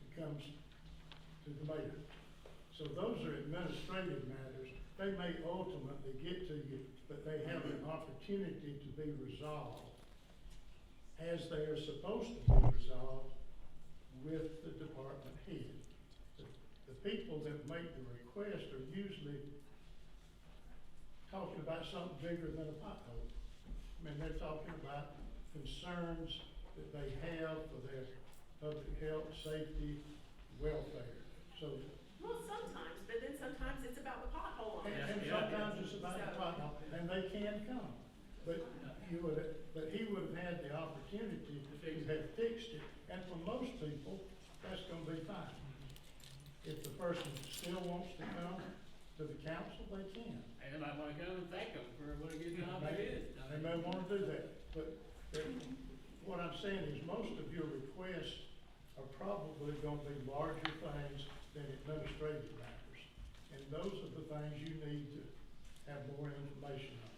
it comes to the mayor. So those are administrative matters. They may ultimately get to you, but they have an opportunity to be resolved as they are supposed to be resolved with the department head. The people that make the request are usually talking about something bigger than a pothole. I mean, they're talking about concerns that they have for their public health, safety, welfare. So, Well, sometimes, but then sometimes it's about the pothole on it. and sometimes it's about the pothole, and they can come. But he would have had the opportunity to have fixed it, and for most people, that's gonna be fine. If the person still wants to come to the council, they can. And they might wanna come and thank them for what a good job they did. They may wanna do that, but what I'm saying is most of your requests are probably gonna be larger things than administrative matters. And those are the things you need to have more information on.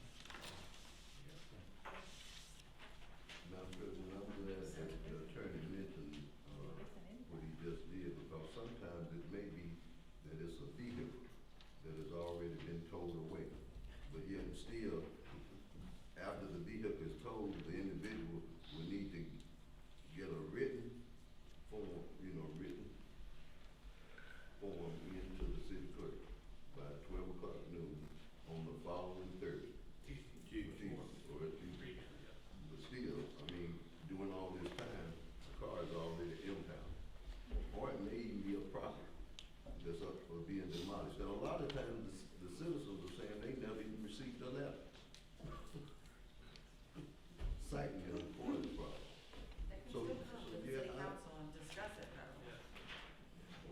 Madam President, I'm glad that the attorney mentioned, what he just did, because sometimes it may be that it's a vehicle that has already been towed away. But yet still, after the vehicle is towed, the individual will need to get a written form, written form into the city clerk by 12 o'clock noon on the following Thursday. Tuesday, or Tuesday. But still, I mean, doing all this time, the car is already impounded. Or it may even be a property that's up for being demolished. And a lot of times, the citizens are saying they never even received a letter citing them for this problem. They can So, still come to the yeah, city council and discuss it though.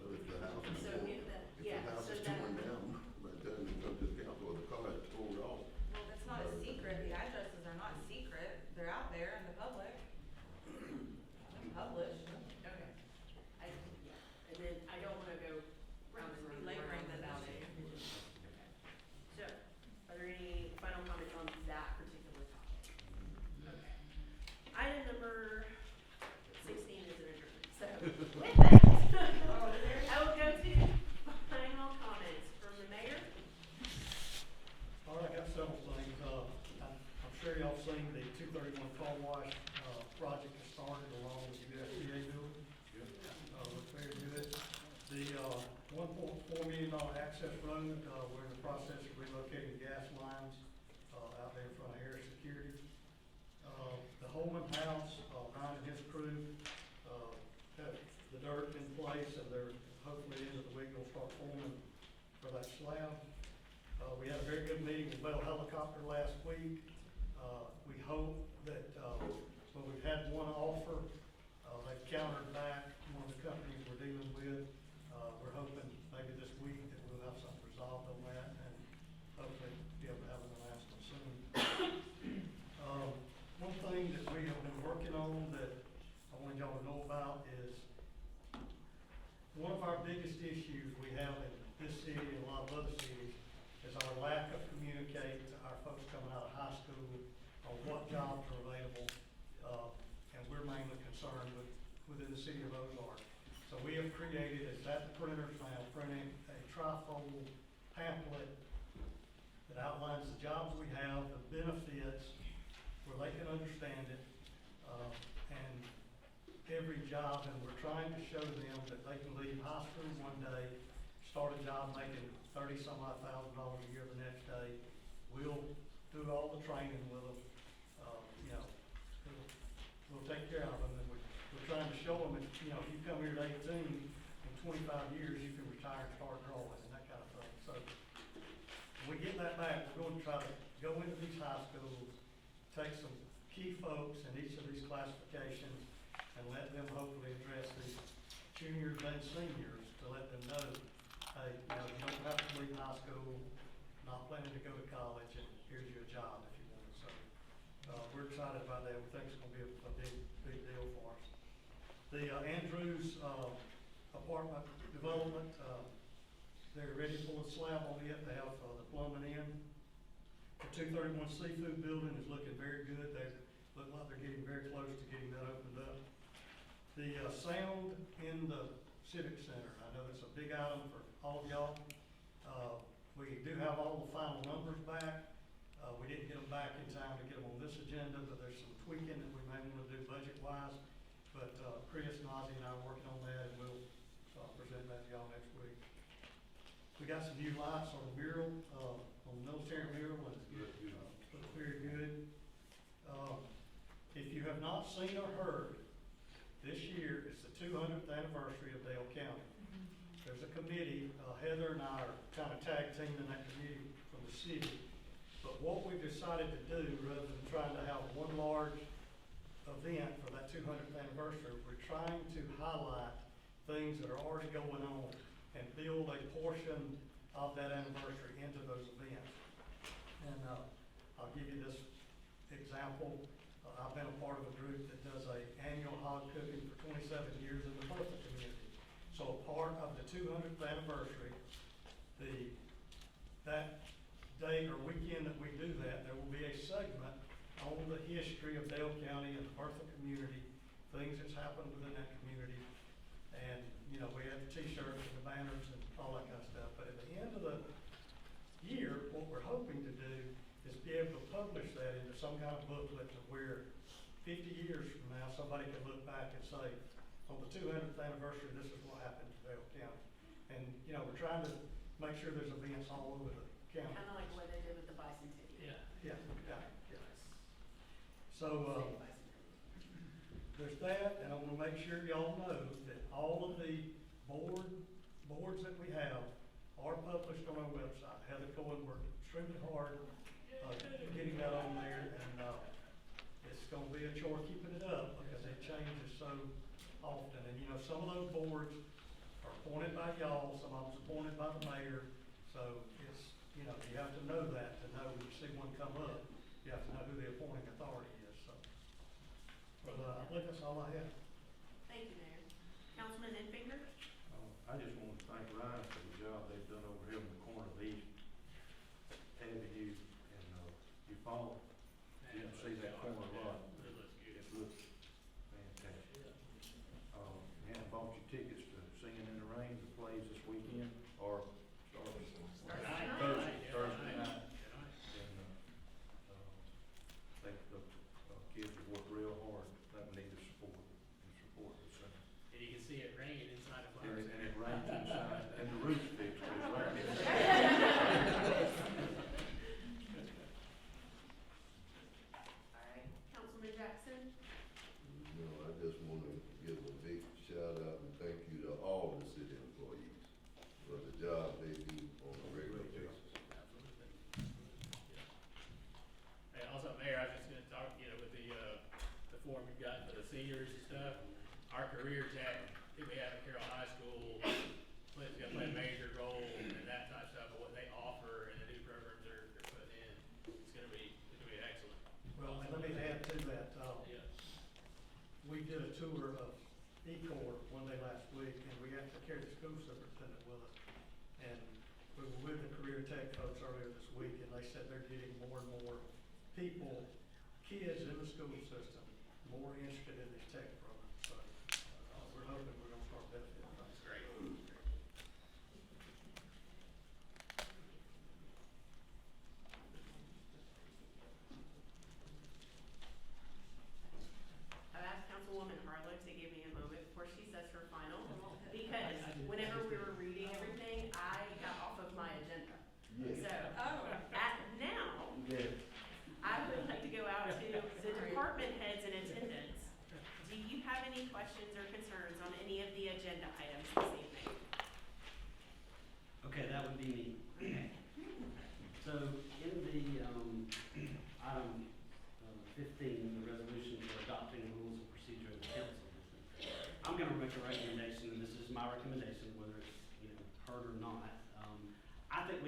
Well, if the house is So torn, if the- if yeah, the house so is that- torn down, by the time they come to the council, or the car is towed off, Well, it's not a secret, the addresses are not secret, they're out there in the public. They're published. Okay. And then I don't wanna go round and round and Laboring round the about it. issue. Okay. So, are there any final comments on that particular topic? Okay. Item number 16 is an adjournment. So, with that, I will go to final comments from the mayor. All right, I got several things. I'm sure y'all seen the 231 car wash, project has started along with the USDA building. Looks very good. The, $1.4 million access road, we're in the process of relocating gas lines, out there in front of Harris Security. The Holman House, Ryan and his crew, have the dirt in place, and they're hopefully into the week, they'll start forming for that slab. We had a very good meeting with Bell Helicopter last week. We hope that, well, we've had one offer, they've countered back, one of the companies we're dealing with. We're hoping maybe this week that we'll have something resolved on that, and hopefully be able to have an announcement soon. One thing that we have been working on that I wanted y'all to know about is one of our biggest issues we have in this city and a lot of other cities is our lack of communicating to our folks coming out of high school on what jobs are available. And we're mainly concerned within the city of Ozark. So we have created, it's at the printers now, printing a trifold whole pamphlet that outlines the jobs we have, the benefits, where they can understand it, and every job, and we're trying to show them that they can leave high school one day, start a job making $30-some-odd thousand a year the next day. We'll do all the training with them, you know, we'll take care of them, and we're trying to show them, if you come here at 18, in 25 years, you can retire and start growing, and that kind of thing. So, when we get that back, we're going to try to go into these high schools, take some key folks in each of these classifications, and let them hopefully address these juniors and seniors to let them know, hey, you don't have to leave high school, not planning to go to college, and here's your job if you want it. So, we're excited about that. We think it's gonna be a big deal for us. The Andrews apartment development, they're ready to pull a slab on it. They have the plumbing in. The 231 Seafood Building is looking very good. They look like they're getting very close to getting that opened up. The sound in the Civic Center, I know that's a big item for all of y'all. We do have all the final numbers back. We didn't get them back in time to get them on this agenda, but there's some tweaking that we may want to do budget-wise. But Chris, Nazi, and I are working on that, and we'll present that to y'all next week. We got some new lights on the mural, on the military mural, and looks very good. If you have not seen or heard, this year is the 200th anniversary of Dale County. There's a committee, Heather and I are kind of tag teaming that committee from the city. But what we decided to do, rather than trying to have one large event for that 200th anniversary, we're trying to highlight things that are already going on and build a portion of that anniversary into those events. And I'll give you this example. I've been a part of a group that does an annual hog cooking for 27 years in the Bertha community. So part of the 200th anniversary, that day or weekend that we do that, there will be a segment on the history of Dale County and the Bertha community, things that's happened within that community. And, we have the t-shirts and the banners and all that kind of stuff. But at the end of the year, what we're hoping to do is be able to publish that into some kind of booklet to where 50 years from now, somebody can look back and say, on the 200th anniversary, this is what happened to Dale County. And, we're trying to make sure there's events all over the county. Kind of like what they did with the bicentennial. Yeah. So, there's that, and I want to make sure y'all know that all of the boards that we have are published on our website. Heather Cohen worked extremely hard getting that on there, and it's going to be a chore keeping it up because it changes so often. And some of those boards are appointed by y'all, some of them's appointed by the mayor. So it's, you have to know that to know when you see one come up, you have to know who the appointing authority is. So, but I think that's all I have. Thank you, Mayor. Councilman Enfinger? I just want to thank Ryan for the job they've done over here in the corner of East Avenue and Eufaula. You can see that corner a lot. It looks good. It looks fantastic. And bought your tickets to Singing in the Rain, the plays this weekend, or starting Thursday night. And I think the kids have worked real hard. That we need to support the center. And you can see it raining inside of And Flowers. it rains inside, and the roof fixed, it's raining. All right. Councilman Jackson? I just want to give a big shout out and thank you to all the city employees for the job they do on a regular basis. And also, Mayor, I was just gonna talk, with the form we've got for the seniors and stuff, our career tech, that we have at Carroll High School, is gonna play a major role in that type of stuff, and what they offer and the new programs they're putting in, it's gonna be excellent. Well, and let me add to that. Yeah. We did a tour of E-Corps one day last week, and we had to carry the school superintendent with us. And we were with the career tech folks earlier this week, and they said they're getting more and more people, kids in the school system, more interested in these tech programs. So we're hoping we're gonna start benefiting from That's this. great.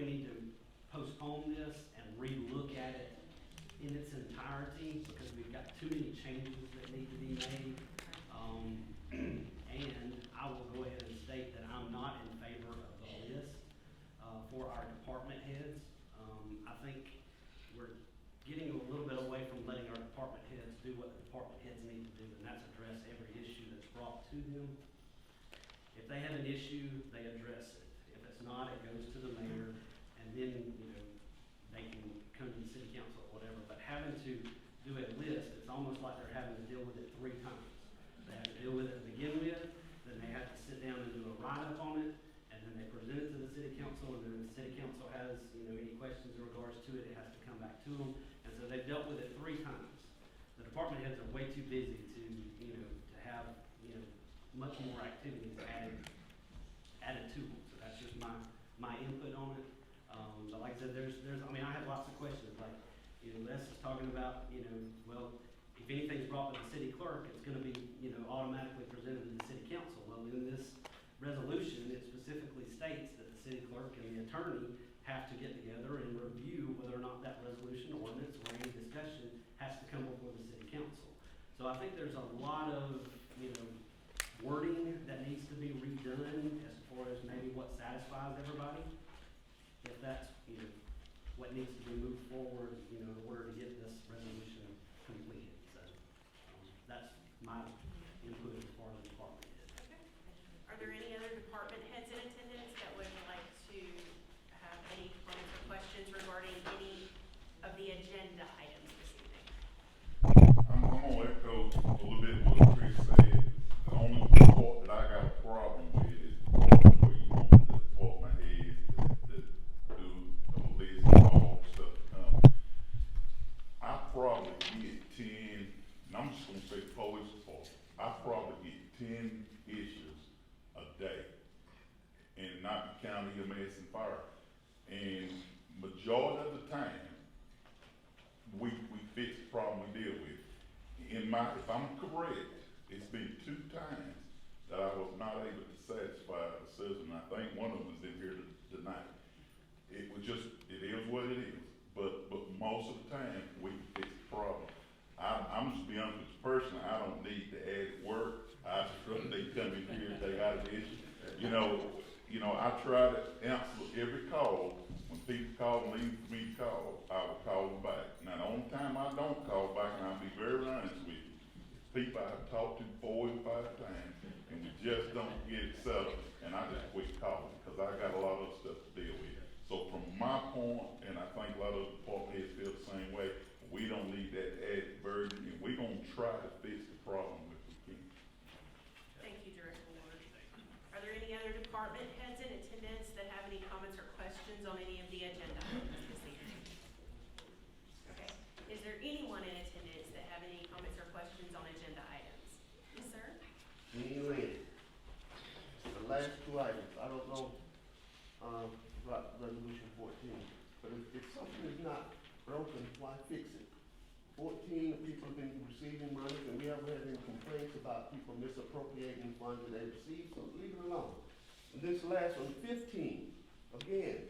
we need to postpone this and relook at it in its entirety, because we've got too many changes that need to be made. And I will go ahead and state that I'm not in favor of the list for our department heads. I think we're getting a little bit away from letting our department heads do what the department heads need to do, and that's address every issue that's brought to them. If they have an issue, they address it. If it's not, it goes to the mayor, and then, they can come to the city council or whatever. But having to do a list, it's almost like they're having to deal with it 3 times. They have to deal with it to begin with, then they have to sit down and do a write-up on it, and then they present it to the city council, and then the city council has, any questions in regards to it, it has to come back to them. And so they've dealt with it 3 times. The department heads are way too busy to have, much more activities added to them. So that's just my input on it. But like I said, I have lots of questions, like, Les is talking about, well, if anything's brought to the city clerk, it's gonna be, automatically presented to the city council. Well, in this resolution, it specifically states that the city clerk and the attorney have to get together and review whether or not that resolution, ordinance, or any discussion has to come before the city council. So I think there's a lot of, wording that needs to be redone as far as maybe what satisfies everybody. If that's, what needs to be moved forward, in order to get this resolution completed. So, that's my input as far as the department is. Okay. Are there any other department heads in attendance that would like to have any comments or questions regarding any of the agenda items this evening? I'm gonna echo a little bit what Chris said. The only part that I got a problem with is the part where you want the department heads to do a list of all the stuff to come. I probably get 10, and I'm just gonna say police department, I probably get 10 issues a day, and not the county EMS and fire. And majority of the time, we fix the problem we deal with. If I'm correct, it's been 2 times that I was not able to satisfy the citizen. I think one of them is in here tonight. It is what it is, but most of the time, we can fix the problem. I'm just being honest with you personally, I don't need to add work. I just rather they come in here and they got an issue. I try to answer every call. When people call and leave for me to call, I will call them back. Now, the only time I don't call back, and I'll be very honest with you, people I've talked to 4 and 5 times, and we just don't get it settled, and I just quit calling, because I got a lot of stuff to deal with. So from my point, and I think a lot of the department heads feel the same way, we don't need that added burden, and we're gonna try to fix the problem if we can. Thank you, Director Ward. Are there any other department heads in attendance that have any comments or questions on any of the agenda items this evening? Okay. Is there anyone in attendance that have any comments or questions on agenda items? Yes, sir? Anyway, the last 2 items, I don't know, about resolution 14, but if something is not broken, why fix it? 14 people have been receiving money, and we haven't had any complaints about people misappropriating funds that they receive, so leave it alone. And this last one, 15, again,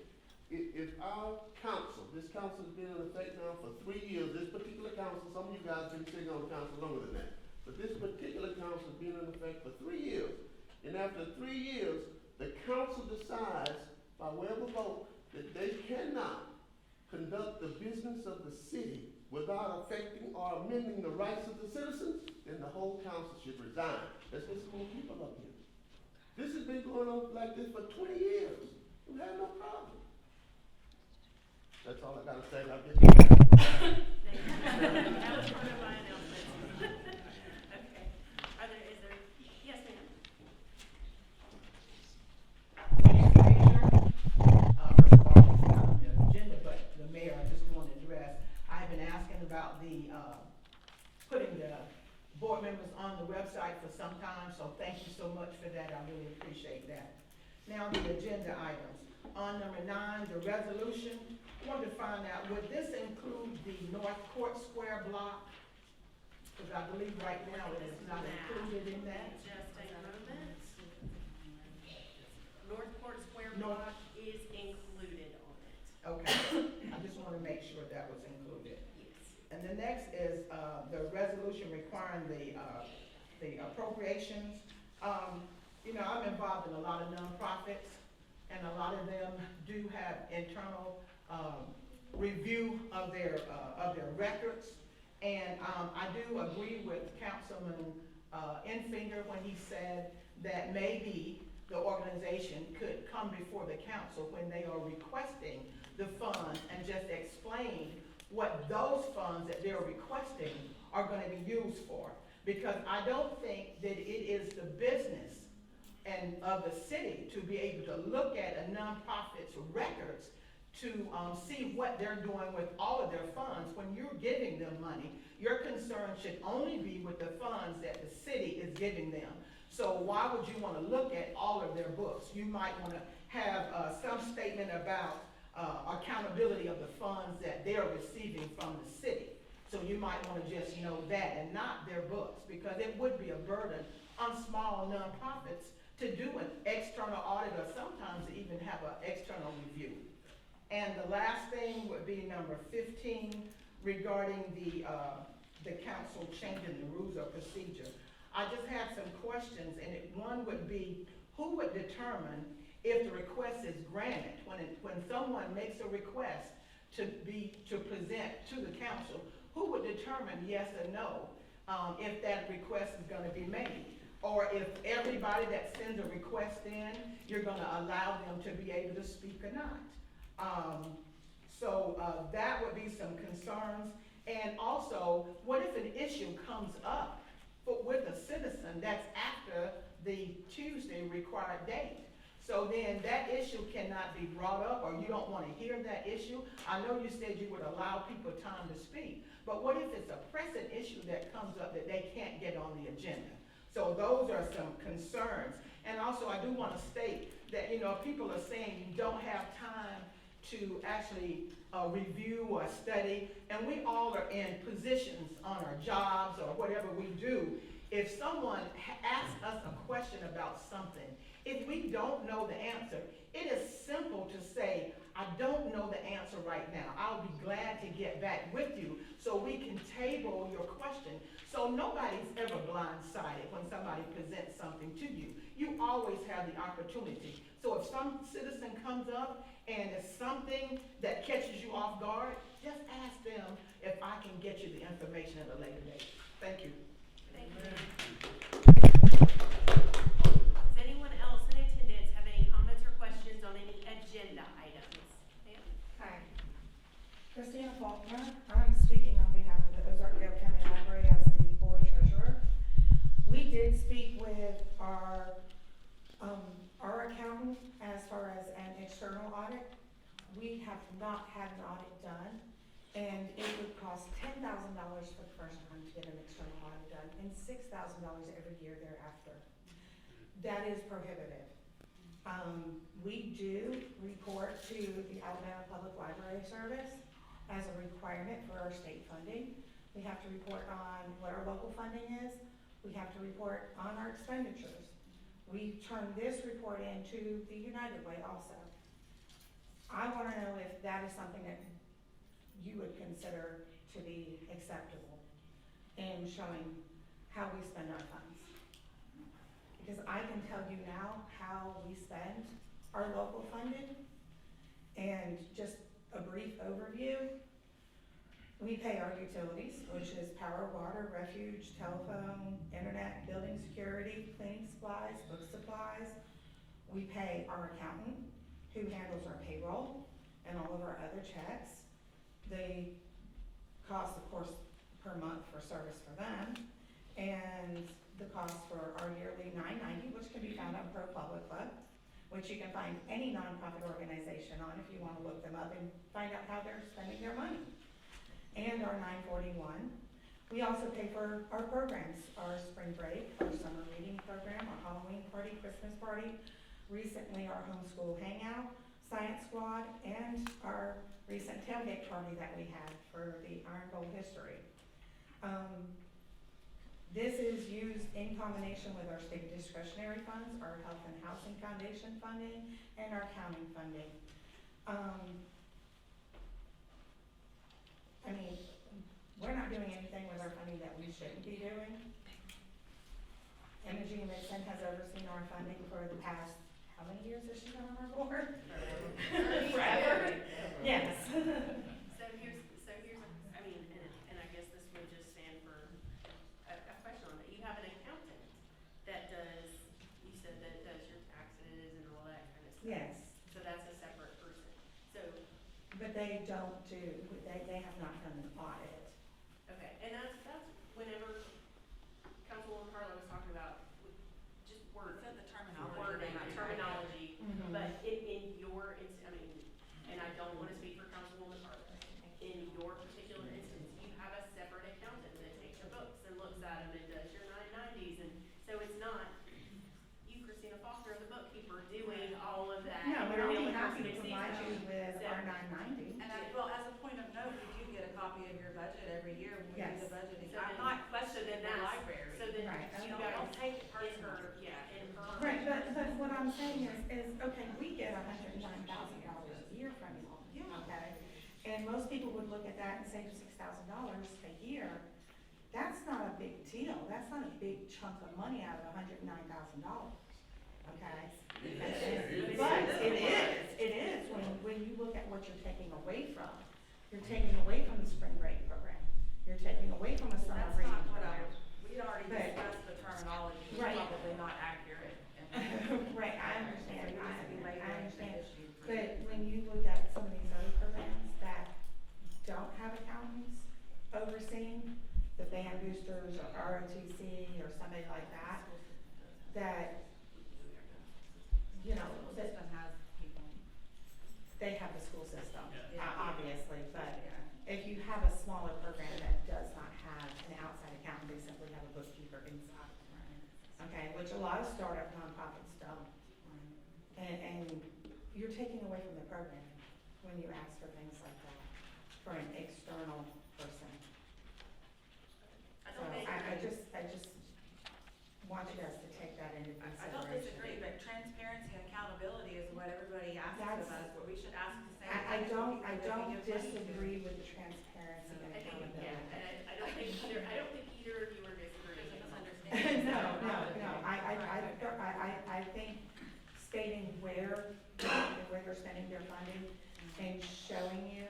if our council, this council has been in effect now for 3 years, this particular council, some of you guys have been sitting on the council longer than that, but this particular council has been in effect for 3 years. And after 3 years, the council decides, by way of a vote, that they cannot conduct the business of the city without affecting or amending the rights of the citizens, then the whole council should resign. Let's get some more people up here. This has been going on like this for 20 years. We have no problem. That's all I gotta say. I'll get you back. Thank you. That was part of my announcement. Okay. Yes, ma'am? First of all, it's not on the agenda, but the mayor, I just want to address, I've been asking about putting the board members on the website for some time, so thank you so much for that, I really appreciate that. Now, the agenda items. On number 9, the resolution, I wanted to find out, would this include the North Court Square block? Because I believe right now it is not included in that. Just a moment. North Court Square block is included on it. And the next is, the resolution requiring the appropriations. You know, I'm involved in a lot of nonprofits, and a lot of them do have internal, review of their records. And, I do agree with Councilman, Infinger when he said that maybe the organization could come before the council when they are requesting the funds and just explain what those funds that they're requesting are gonna be used for. Because I don't think that it is the business and of the city to be able to look at a nonprofit's records to see what they're doing with all of their funds. When you're giving them money, your concern should only be with the funds that the city is giving them. So why would you wanna look at all of their books? You might wanna have some statement about accountability of the funds that they're receiving from the city. So you might wanna just know that and not their books, because it would be a burden on small nonprofits to do an external audit, or sometimes even have an external review. And the last thing would be number 15, regarding the council changing the rules of procedure. I just have some questions, and one would be, who would determine if the request is granted? When someone makes a request to present to the council, who would determine yes or no, if that request is gonna be made? Or if everybody that sends a request in, you're gonna allow them to be able to speak or not? That would be some concerns. And also, what if an issue comes up with a citizen that's after the Tuesday required date? So then that issue cannot be brought up, or you don't wanna hear that issue. I know you said you would allow people time to speak, but what if it's a pressing issue that comes up that they can't get on the agenda? So those are some concerns. And also, I do wanna state that, you know, people are saying you don't have time to actually review or study, and we all are in positions on our jobs or whatever we do. If someone asks us a question about something, if we don't know the answer, it is simple to say, I don't know the answer right now. I'll be glad to get back with you so we can table your question. So nobody's ever blindsided when somebody presents something to you. You always have the opportunity. So if some citizen comes up and it's something that catches you off guard, just ask them if I can get you the information at a later date. Thank you. Thank you. Does anyone else in attendance have any comments or questions on any agenda items? Ma'am? Hi, Christina Faulkner. I'm speaking on behalf of the Ozark County Library as the board treasurer. We did speak with our accountant as far as an external audit. We have not had an audit done, and it would cost $10,000 for the first time to get an external audit done, and $6,000 every year thereafter. That is prohibitive. We do report to the Alabama Public Library Service as a requirement for our state funding. We have to report on what our local funding is. We have to report on our expenditures. We turn this report into the United Way also. I want to know if that is something that you would consider to be acceptable in showing how we spend our funds. Because I can tell you now how we spend our local funding, and just a brief overview. We pay our utilities, which is power, water, refuge, telephone, internet, building security, cleaning supplies, book supplies. We pay our accountant, who handles our payroll and all of our other checks. They cost, of course, per month for service for them, and the cost for our yearly $9.90, which can be found on ProPublic Club, which you can find any nonprofit organization on if you want to look them up and find out how they're spending their money. And our $9.41. We also pay for our programs, our spring break, our summer reading program, our Halloween party, Christmas party, recently our homeschool hangout, science squad, and our recent tailgate party that we had for the Iron Bowl history. This is used in combination with our state discretionary funds, our Health and Housing Foundation funding, and our county funding. we're not doing anything with our funding that we shouldn't be doing. Energy Mixon has overseen our funding for the past, how many years has she been on our board? Forever. Yes. So here's, I mean, and I guess this would just stand for a question on that. You have an accountant that does, you said that does your taxes and all that kind of stuff. Yes, So that's a separate person. So, but they don't do, they have not done an audit. okay, and that's whenever Councilwoman Carla was talking about just word. Said the terminology. Wording, maybe, right? terminology, Mhm. but in your, I mean, and I don't wanna speak for Councilwoman Carla, in your particular instance, you have a separate accountant that takes your books and looks at them and does your 990s, and so it's not you, Christina Faulkner, the bookkeeper, doing all of that. No, but You're I'll the be only happy person to who sees provide them. you with So- our 990. And well, as a point of note, we do get a copy of your budget every year when we do Yes. the budgeting. So I'm then- not so questioning then the that's- library. So then Right, you You know, guys, don't take it in personally. her, yeah, in her. Right, but what I'm saying is, okay, we get $109,000 a year from you, Yeah. okay? And most people would look at that and say $6,000 a year, that's not a big deal, that's not a big chunk of money out of $109,000, okay? But it is, when you look at what you're taking away from, you're taking away from the spring break program, you're taking away from a Well, summer that's reading not what program. we'd already But- discussed the terminology, it's Right. probably not accurate. Right, I understand, So it needs to be I labeling the understand. issue. But when you look at some of these other programs that don't have accountants overseeing, the band boosters or ROTC or somebody like that, that, you know, The that system has people. they have the school system, Yeah. obviously, but Yeah. if you have a smaller program that does not have an outside accountant, they simply have a bookkeeper inside. Okay, which a lot of startup nonprofits don't. And you're taking away from the program when you ask for things like that, for an external person. I So don't think. I just want you guys to take that into I consideration. don't disagree, but transparency and accountability is what everybody asks of That's- us, but we should ask the same. I thing don't to people that we give money to. disagree with the transparency and I think, accountability. yeah, and I don't think either of you are disagreeing. There's a misunderstanding. No, I think stating where they're spending their funding and showing you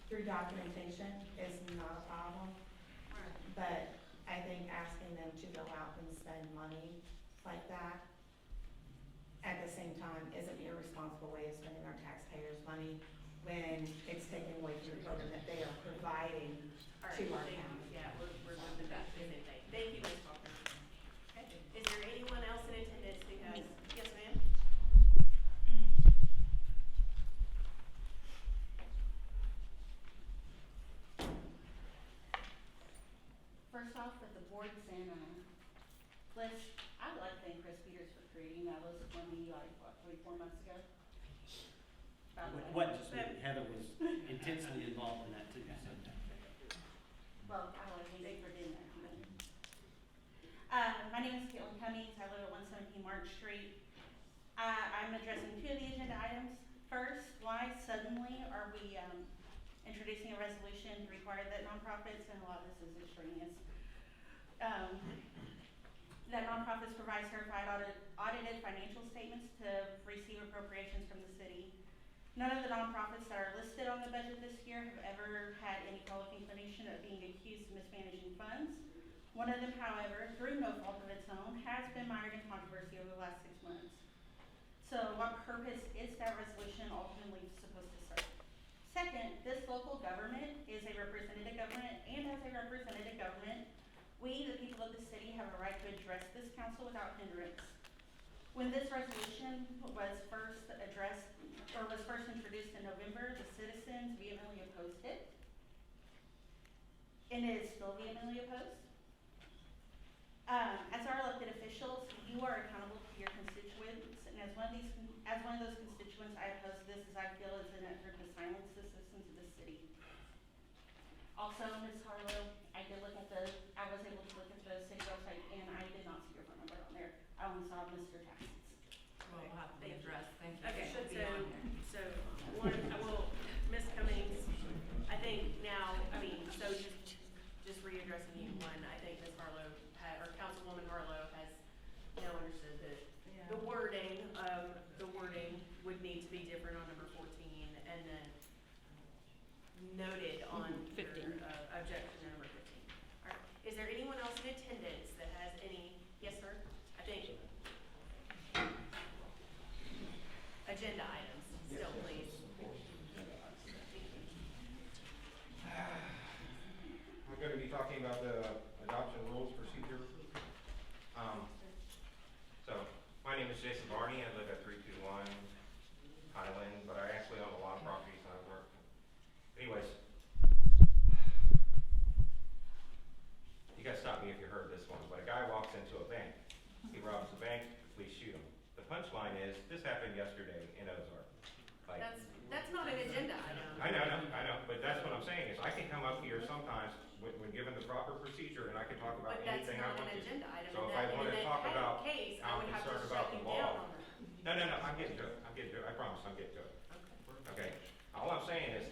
through documentation is not a problem. Right. But I think asking them to go out and spend money like that at the same time is an irresponsible way of spending our taxpayers' money when it's taken away from the program that they are providing All right, to our thank you. county. Yeah, we're with that, same thing. Thank you, Ms. Faulkner. Okay, is there anyone else in attendance who has, yes, ma'am? First off, with the boards and, list, I would like to thank Chris Peters for creating that list for me, like, what, 3-4 months ago? About that. What just, Heather was intensely involved in that too, so. Well, I want to thank you for doing that. My name is Caitlin Cummings, I live at 117 March Street. I'm addressing two of the agenda items. First, why suddenly are we, introducing a resolution to require that nonprofits, and a lot of this is extraneous, that nonprofits provide certified audited financial statements to receive appropriations from the city. None of the nonprofits that are listed on the budget this year have ever had any public inclination of being accused of mismanaging funds. One of them, however, through no fault of its own, has been mired in controversy over the last 6 months. So what purpose is that resolution ultimately supposed to serve? Second, this local government is a representative government, and as a representative government, we, the people of the city, have a right to address this council without hindrance. When this resolution was first addressed, or was first introduced in November, the citizens vehemently opposed it. And it is still vehemently opposed. As our elected officials, you are accountable to your constituents, and as one of those constituents, I oppose this as I feel it's an effort to silence the citizens of the city. Also, Ms. Harlow, I was able to look at the city website, and I did not see your phone number on there. I only saw Mr. Taxes. Well, we'll have to be addressed, thank you. Okay, It should be on there. so, Ms. Cummings, I think now, I mean, so noted on your, 15. Objection number 15. All right, is there anyone else in attendance that has any, yes, sir? I think. Agenda items, still, please. I'm gonna be talking about the adoption rules procedure. So, my name is Jason Barney, I live at 321 Highland, but I actually own a lot of properties in Ozark. Anyways, you guys stop me if you heard this one, but a guy walks into a bank, he robs the bank, the police shoot him. The punchline is, this happened yesterday in Ozark. Like, That's not an agenda item. I know, but that's what I'm saying, is I can come up here sometimes when given the proper procedure, and I can talk about But that's anything I not want an to. agenda item. So In if I that- wanna in that talk about case, I how I'm would have to concerned shut about you the down law. on that. No, I'm getting to it, I promise, I'm getting to it. Okay, all I'm saying is,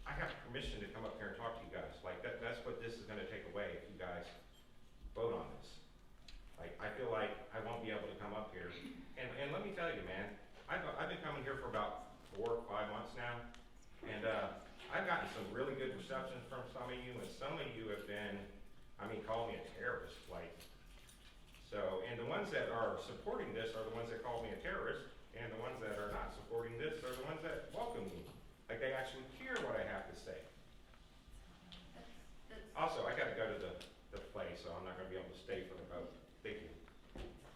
I have permission to come up here and talk to you guys, like, that's what this is gonna take away if you guys vote on this. Like, I feel like I won't be able to come up here, and let me tell you, man, I've been coming here for about 4 or 5 months now, and, I've gotten some really good reception from some of you, and some of you have been, called me a terrorist, like, so, and the ones that are supporting this are the ones that called me a terrorist, and the ones that are not supporting this are the ones that welcome me. Like, they actually hear what I have to say. Also, I gotta go to the play, so I'm not gonna be able to stay for the vote. Thank you.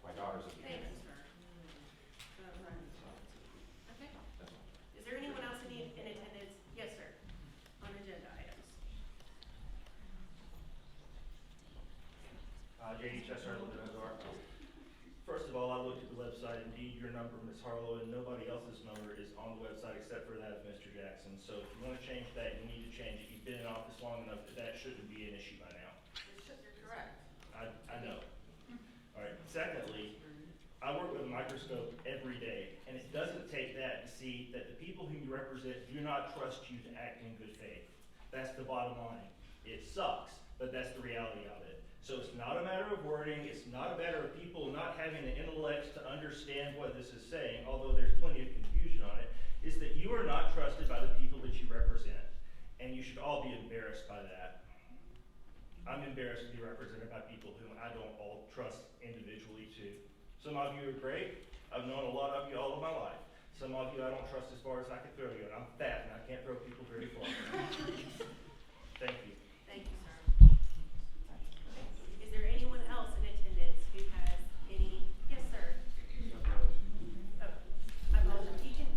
My daughter's at the Thank game. you, sir. Okay. Is there anyone else in attendance? Yes, sir. On agenda items. J.D. Chester, I live in Ozark. First of all, I looked at the website, indeed, your number, Ms. Harlow, and nobody else's number is on the website except for that of Mr. Jackson. So if you wanna change that, you need to change it. You've been in office long enough that that shouldn't be an issue by now. You're correct. I know. All right, secondly, I work with a microscope every day, and it doesn't take that to see that the people whom you represent do not trust you to act in good faith. That's the bottom line. It sucks, but that's the reality of it. So it's not a matter of wording, it's not a matter of people not having the intellects to understand what this is saying, although there's plenty of confusion on it, is that you are not trusted by the people that you represent. And you should all be embarrassed by that. I'm embarrassed to be represented by people whom I don't all trust individually too. Some of you are great, I've known a lot of you all of my life. Some of you I don't trust as far as I can throw you, and I'm fat and I can't throw people very far. Thank you. Thank you, sir. Is there anyone else in attendance who has any? Yes, sir. Oh, I apologize. You can,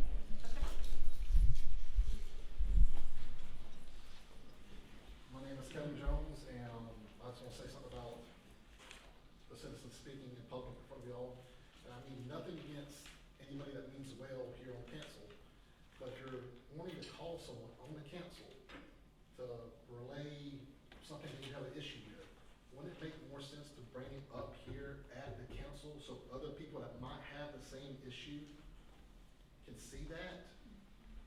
okay. My name is Kevin Jones, and I just want to say something about the citizens speaking in public in front of y'all. And I mean nothing against anybody that means well here on council, but if you're wanting to call someone on the council to relay something that you have an issue with, wouldn't it make more sense to bring it up here at the council so other people that might have the same issue can see that?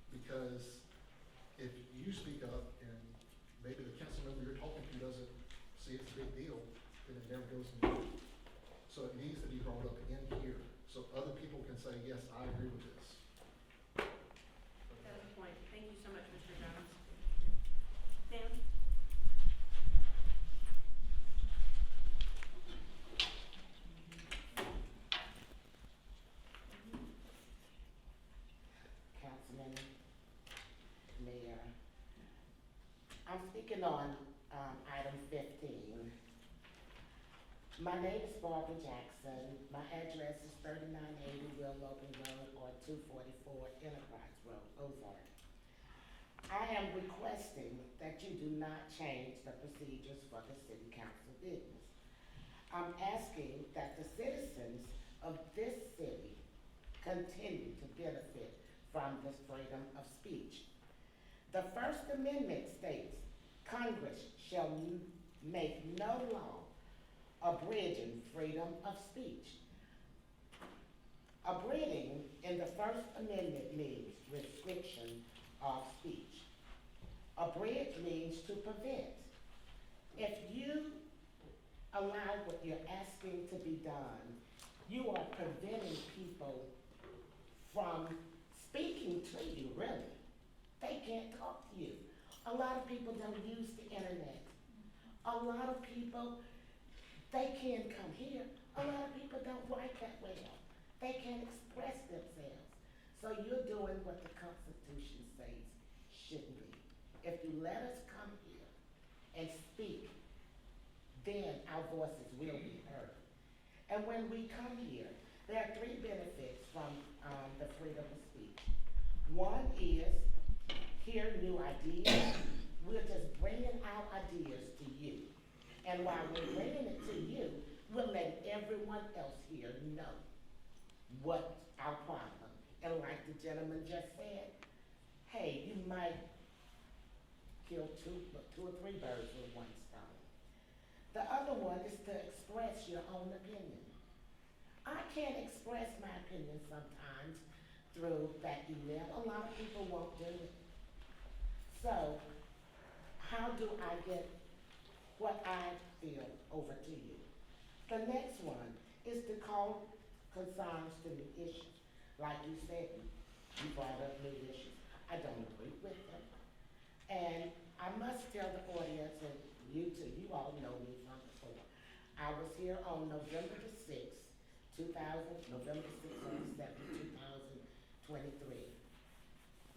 Because if you speak up and maybe the council member you're talking to doesn't see it's a big deal, then it never goes anywhere. So it needs to be brought up in here, so other people can say, yes, I agree with this. That's a point. Thank you so much, Mr. Jones. Sam? Councilman, Mayor. I'm speaking on, item 15. My name is Barbara Jackson. My address is 3980 Will Logan Road or 244 Enterprise Road, Ozark. I am requesting that you do not change the procedures for the city council business. I'm asking that the citizens of this city continue to benefit from this freedom of speech. The First Amendment states, Congress shall make no law abridging freedom of speech. Abridging in the First Amendment means restriction of speech. Abridge means to prevent. If you allow what you're asking to be done, you are preventing people from speaking to you, really. They can't talk to you. A people don't use the internet. A lot of people, they can come here. A lot of people don't write that well. They can't express themselves. So you're doing what the Constitution says should be. If you let us come here and speak, then our voices will be heard. And when we come here, there are 3 benefits from the freedom of speech. One is hear new ideas. We're just bringing our ideas to you. And while we're bringing it to you, we're letting everyone else here know what our problem. And like the gentleman just said, hey, you might kill two or three birds with one stone. The other one is to express your own opinion. I can't express my opinion sometimes through that email. A lot of people won't do it. So, how do I get what I feel over to you? The next one is to call concerns to new issues. Like you said, you brought up new issues. I don't agree with them. And I must tell the audience, and you too, you all know me from before. I was here on November the 6th, November 6th and 7th, 2023.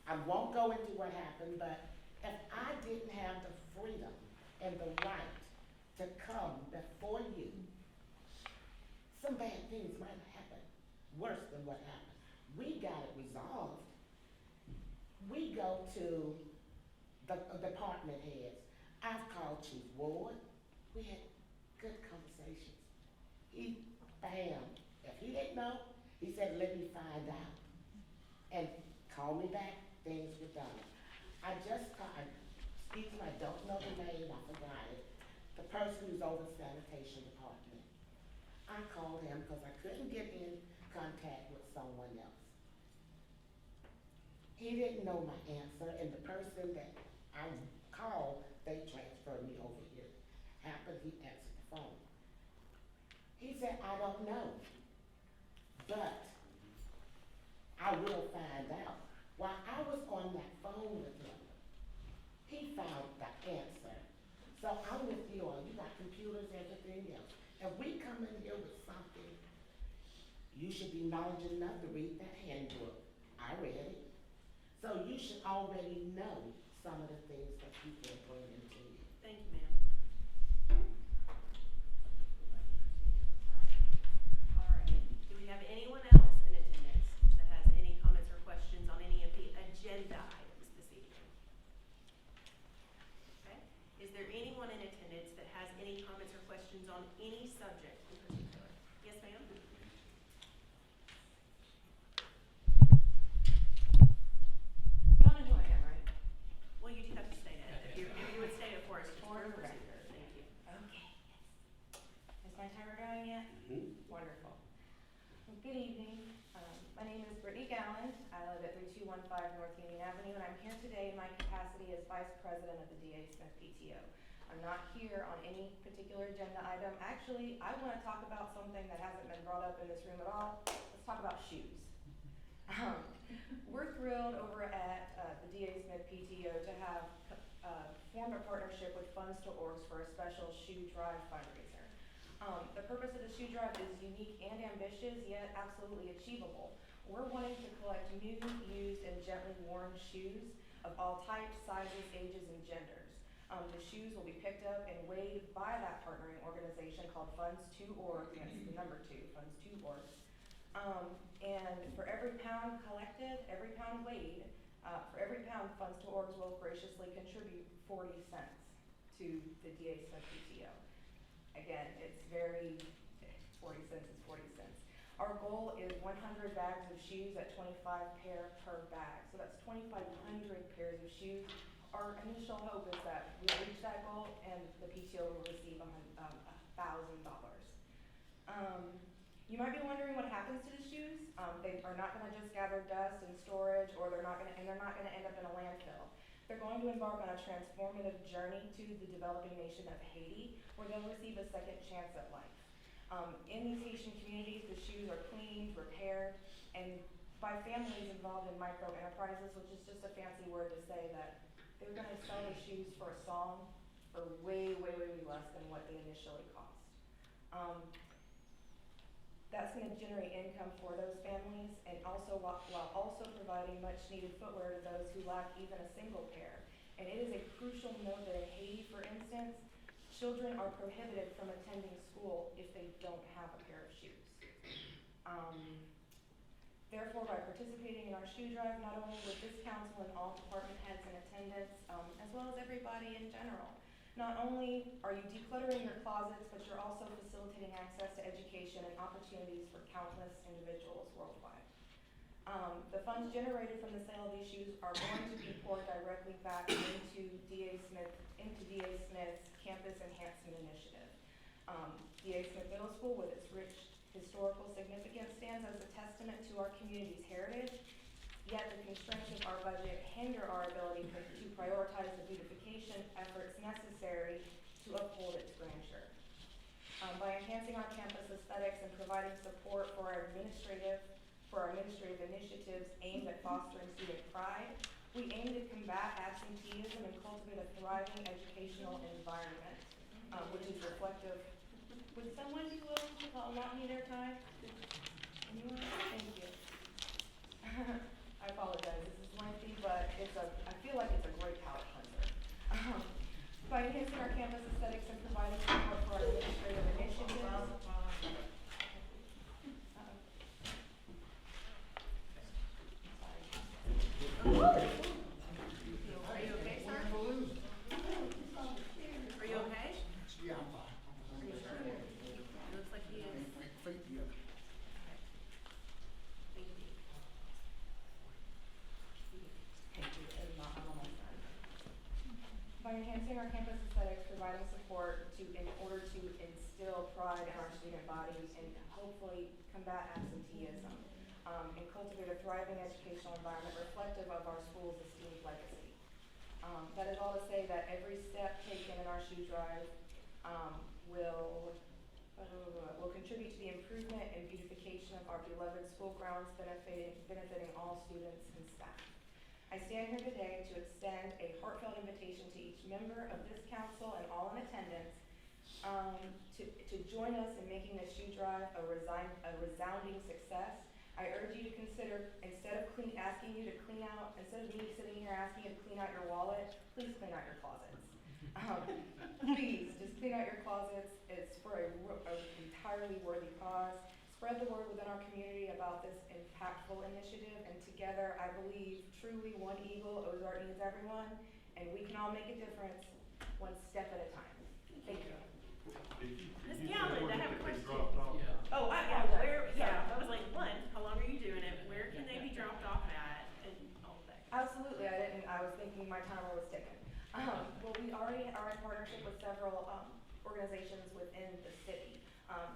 I won't go into what happened, but if I didn't have the freedom and the right to come before you, some bad things might happen, worse than what happened. We got it resolved. We go to the department heads. I've called Chief Ward. We had good conversations. He, bam, if he didn't know, he said, let me find out. And call me back, things were done. I just called, excuse me, I don't know the name, I forgot it. The person who's over the sanitation department. I called him because I couldn't get in contact with someone else. He didn't know my answer, and the person that I called, they transferred me over here. Happened, he answered the phone. He said, I don't know, but I will find out. While I was on that phone with him, he found the answer. So I'm with you all. You got computers, everything else. If we come in here with something, you should be knowledgeable enough to read that handbook. I read it. So you should already know some of the things that people are bringing to you. Thank you, ma'am. All right. Do we have anyone else in attendance that has any comments or questions on any of the agenda items this evening? Okay. Is there anyone in attendance that has any comments or questions on any subject in particular? Yes, ma'am? Y'all know who I am, right? Well, you do have to state it. If you would state it for us, just for the record. Thank you. Okay. Is my timer going yet? Wonderful. Well, good evening. My name is Brittany Galland. I live at 3215 North Union Avenue, and I'm here today in my capacity as Vice President of the D.A. Smith PTO. I'm not here on any particular agenda item. Actually, I want to talk about something that hasn't been brought up in this room at all. Let's talk about shoes. We're thrilled over at the D.A. Smith PTO to have formed a partnership with Funds to Orgs for a special shoe drive fundraiser. The purpose of the shoe drive is unique and ambitious, yet absolutely achievable. We're wanting to collect new, used, and gently worn shoes of all types, sizes, ages, and genders. The shoes will be picked up and weighed by that partnering organization called Funds to Orgs. That's the number 2, Funds to Orgs. And for every pound collected, every pound weighed, for every pound, Funds to Orgs will graciously contribute 40 cents to the D.A. Smith PTO. Again, it's 40 cents is 40 cents. Our goal is 100 bags of shoes at 25 pair per bag. So that's 2,500 pairs of shoes. Our initial hope is that we'll reach that goal and the PTO will receive $1,000. You might be wondering what happens to the shoes. They are not going to just gather dust in storage, or they're not going to end up in a landfill. They're going to embark on a transformative journey to the developing nation of Haiti, where they'll receive a second chance at life. In these Haitian communities, the shoes are cleaned, repaired, and by families involved in micro enterprises, which is just a fancy word to say that they're gonna sell the shoes for a song for way, way, way, way less than what they initially cost. That's gonna generate income for those families and also while also providing much needed footwear to those who lack even a single pair. And it is a crucial note that in Haiti, for instance, children are prohibited from attending school if they don't have a pair of shoes. Therefore, by participating in our shoe drive, not only with this council and all department heads in attendance, as well as everybody in general, not only are you decluttering your closets, but you're also facilitating access to education and opportunities for countless individuals worldwide. The funds generated from the sale of these shoes are going to be poured directly back into DA Smith's Campus Enhancement Initiative. DA Smith Middle School, with its rich historical significance, stands as a testament to our community's heritage, yet the constraints of our budget hinder our ability to prioritize the beautification efforts necessary to uphold its grandeur. By enhancing our campus aesthetics and providing support for our administrative initiatives aimed at fostering student pride, we aim to combat absenteeism and cultivate a thriving educational environment, which is reflective. Would someone be willing to allot me their time? Anyone? Thank you. I apologize, this is lengthy, but I feel like it's a great palate cleanser. By enhancing our campus aesthetics and providing support for our administrative initiatives. Are you okay, sir? Are you okay? Yeah, I'm fine. Are you sure? It looks like he is. Thank you. Thank you. Thank you, and I'm almost done. By enhancing our campus aesthetics, providing support in order to instill pride in our student bodies and hopefully combat absenteeism, and cultivate a thriving educational environment reflective of our school's esteemed legacy. That is all to say that every step taken in our shoe drive will contribute to the improvement and beautification of our beloved school grounds, benefiting all students and staff. I stand here today to extend a heartfelt invitation to each member of this council and all in attendance to join us in making this shoe drive a resounding success. I urge you to consider, instead of me sitting here asking you to clean out your wallet, please clean out your closets. Please, just clean out your closets. It's for an entirely worthy cause. Spread the word within our community about this impactful initiative, and together, I believe, truly one eagle, Ozark needs everyone, and we can all make a difference one step at a time. Thank you. Ms. Galvin, I have a question. Yeah. Oh, I apologize. I was like, one, how long are you doing it? Where can they be dropped off at and all that? Absolutely, I was thinking my timer was ticking. Well, we already are in partnership with several organizations within the city.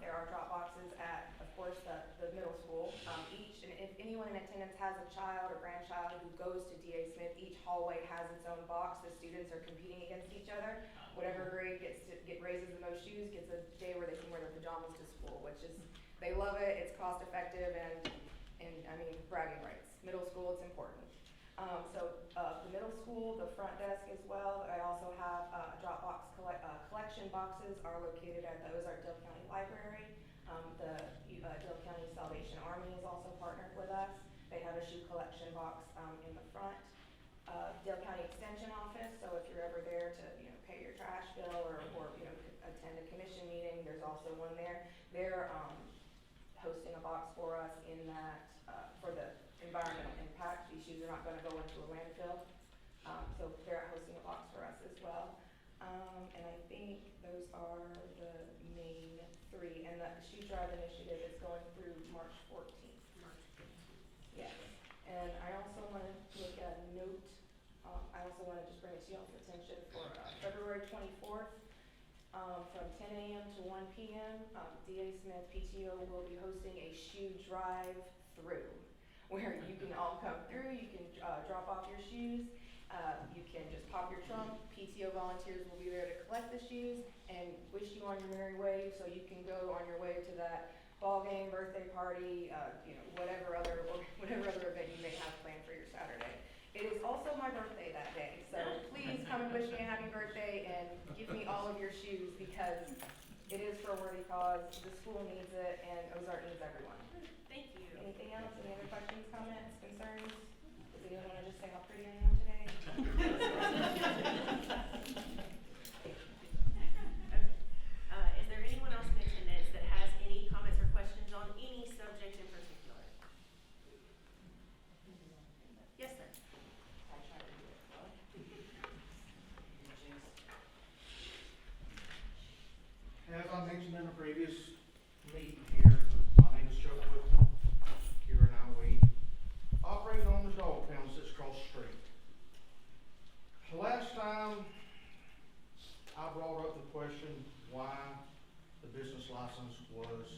There are drop boxes at, of course, the middle school. And if anyone in attendance has a child or grandchild who goes to DA Smith, each hallway has its own box. The students are competing against each other. Whatever grade raises the most shoes gets a day where they can wear their pajamas to school, which is, they love it, it's cost effective, and I mean, bragging rights. Middle school, it's important. The middle school, the front desk as well, I also have Dropbox collection boxes are located at the Ozark Dale County Library. The Dale County Salvation Army is also partnered with us. They have a shoe collection box in the front. Dale County Extension Office, so if you're ever there to pay your trash bill or attend a commission meeting, there's also one there. They're hosting a box for us in that for the environmental impact. These shoes are not going to go into a landfill, so they're hosting a box for us as well. And I think those are the main three. And the shoe drive initiative is going through March 14th. Yes. And I also want to look at a note. I also want to just bring it to y'all's attention for February 24th. From 10 a.m. to 1 p.m., DA Smith PTO will be hosting a shoe drive-through, where you can all come through, you can drop off your shoes, you can just pop your trunk. PTO volunteers will be there to collect the shoes and wish you on your merry way, so you can go on your way to that ball game, birthday party, whatever other event you may have planned for your Saturday. It is also my birthday that day, so please wish me a happy birthday and give me all of your shoes because it is for a worthy cause. The school needs it and Ozark needs everyone. Thank you. Anything else? Any other questions, comments, concerns? Does anyone want to just say how pretty I am today? Is there anyone else in attendance that has any comments or questions on any subject in particular? Yes, sir. As I mentioned in a previous meeting here, my name is Chuck Whitman. Kira and I, we operate on the dog pound that sits across the street. Last time, I brought up the question why the business license was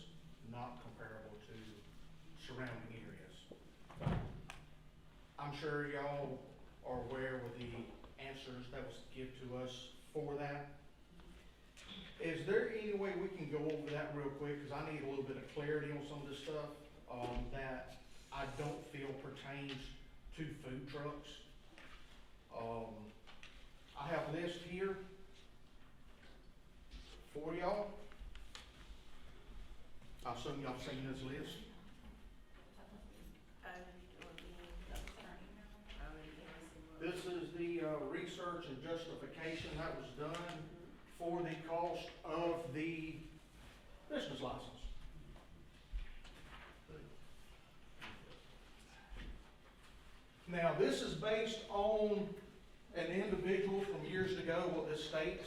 not comparable to surrounding areas. I'm sure y'all are aware with the answers that was given to us for that. Is there any way we can go over that real quick, because I need a little bit of clarity on some of this stuff, that I don't feel pertains to food trucks? I have a list here for y'all. I assume y'all seen this list. This is the research and justification that was done for the cost of the business license. Now, this is based on an individual from years ago, what this states,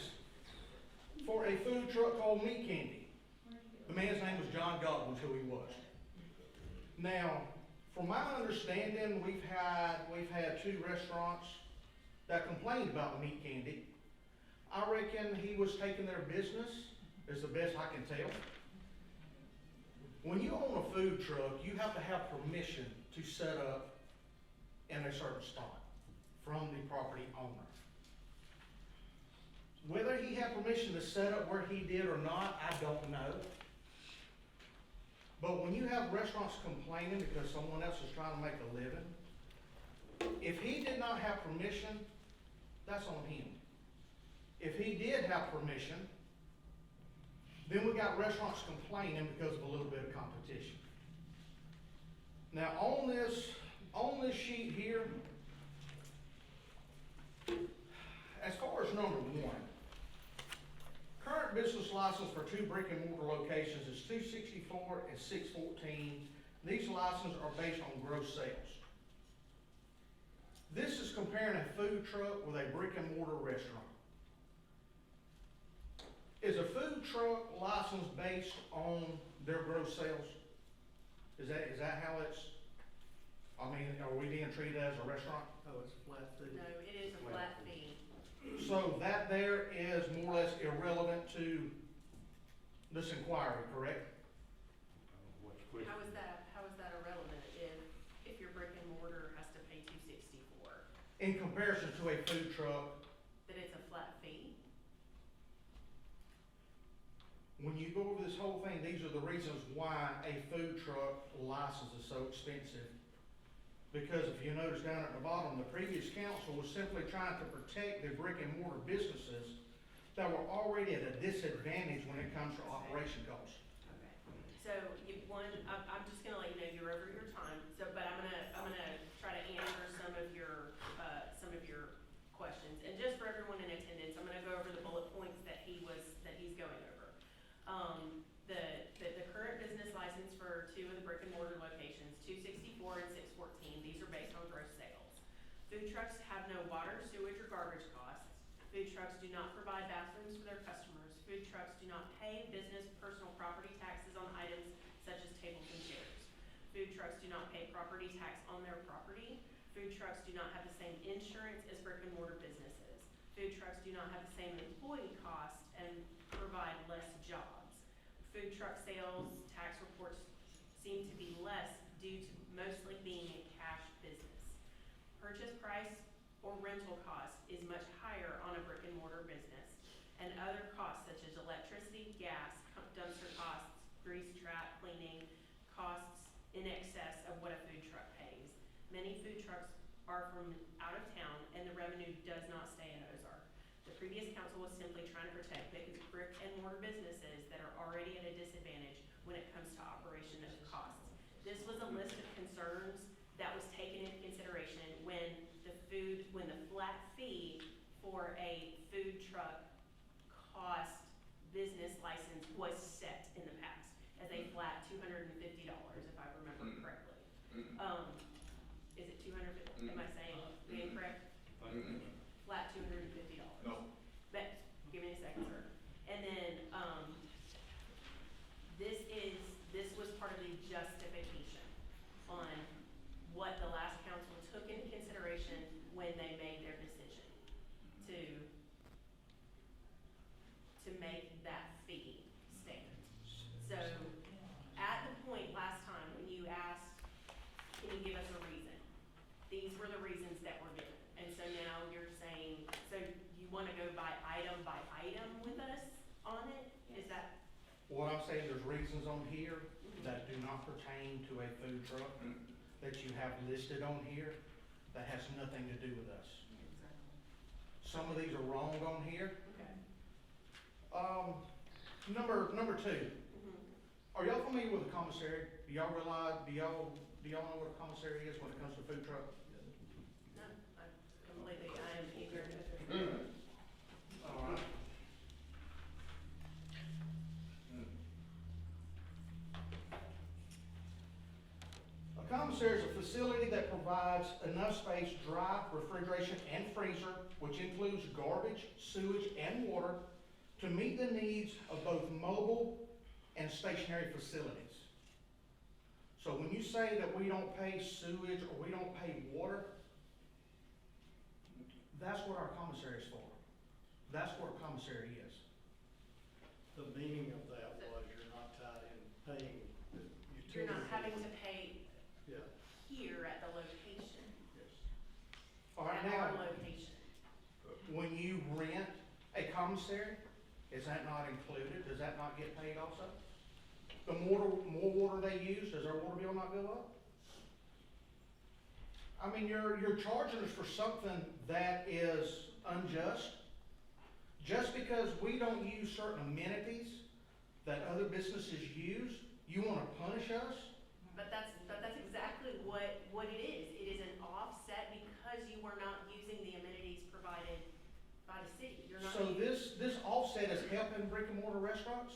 for a food truck called Meat Candy. The man's name was John Godwin, who he was. Now, from my understanding, we've had 2 restaurants that complained about the Meat Candy. I reckon he was taking their business, is the best I can tell. When you own a food truck, you have to have permission to set up in a certain spot from the property owner. Whether he had permission to set up where he did or not, I don't know. But when you have restaurants complaining because someone else is trying to make a living, if he did not have permission, that's on him. If he did have permission, then we got restaurants complaining because of a little bit of competition. Now on this sheet here, as far as number 1, current business license for 2 brick and mortar locations is 264 and 614. These licenses are based on gross sales. This is comparing a food truck with a brick and mortar restaurant. Is a food truck license based on their gross sales? Is that how it's, are we being treated as a restaurant? Oh, it's a flat fee. No, it is a flat fee. So that there is more or less irrelevant to this inquiry, correct? How is that irrelevant if your brick and mortar has to pay $264? In comparison to a food truck, That it's a flat fee? when you go over this whole thing, these are the reasons why a food truck license is so expensive. Because if you notice down at the bottom, the previous council was simply trying to protect the brick and mortar businesses that were already at a disadvantage when it comes to operation costs. Okay. So I'm just gonna let you know you're over your time, but I'm gonna try to answer some of your questions. And just for everyone in attendance, I'm gonna go over the bullet points that he's going over. The current business license for 2 of the brick and mortar locations, 264 and 614, these are based on gross sales. Food trucks have no water, sewage, or garbage costs. Food trucks do not provide bathrooms for their customers. Food trucks do not pay business personal property taxes on items such as tables and chairs. Food trucks do not pay property tax on their property. Food trucks do not have the same insurance as brick and mortar businesses. Food trucks do not have the same employee costs and provide less jobs. Food truck sales tax reports seem to be less due to mostly being a cash business. Purchase price or rental cost is much higher on a brick and mortar business, and other costs such as electricity, gas, dumpster costs, grease trap cleaning, costs in excess of what a food truck pays. Many food trucks are from out of town, and the revenue does not stay in Ozark. previous council was simply trying to protect brick and mortar businesses that are already at a disadvantage when it comes to operation of costs. This was a list of concerns that was taken into consideration when the flat fee for a food truck cost business license was set in the past as a flat $250, if I remember correctly. Is it 250? Am I saying being correct? Flat $250. No. But, give me a second, sir. And then, this was part of the justification on what the last council took into consideration when they made their decision to make that fee stand. So, at the point last time when you asked, can you give us a reason? These were the reasons that were given. And so now you're saying, so you wanna go by item with us on it? Is that? What I'm saying, there's reasons on here that do not pertain to a food truck that you have listed on here that has nothing to do with us. Some of these are wrong on here. Okay. Number two, are y'all familiar with a commissary? Do y'all know what a commissary is when it comes to food truck? No, I am ignorant. All right. A commissary is a facility that provides enough space, dry, refrigeration, and freezer, which includes garbage, sewage, and water, to meet the needs of both mobile and stationary facilities. So when you say that we don't pay sewage or we don't pay water, that's what our commissary is for. That's what a commissary is. The meaning of that was you're not tied in paying the utilities. You're not having to pay Yeah, here at the location, yes. All right, at our now, location. when you rent a commissary, is that not included? Does that not get paid also? The more water they use, does their water bill not go up? I mean, you're charging us for something that is unjust. Just because we don't use certain amenities that other businesses use, you wanna punish us? But that's exactly what it is. It is an offset because you are not using the amenities provided by the city. You're not. So this offset is helping brick and mortar restaurants?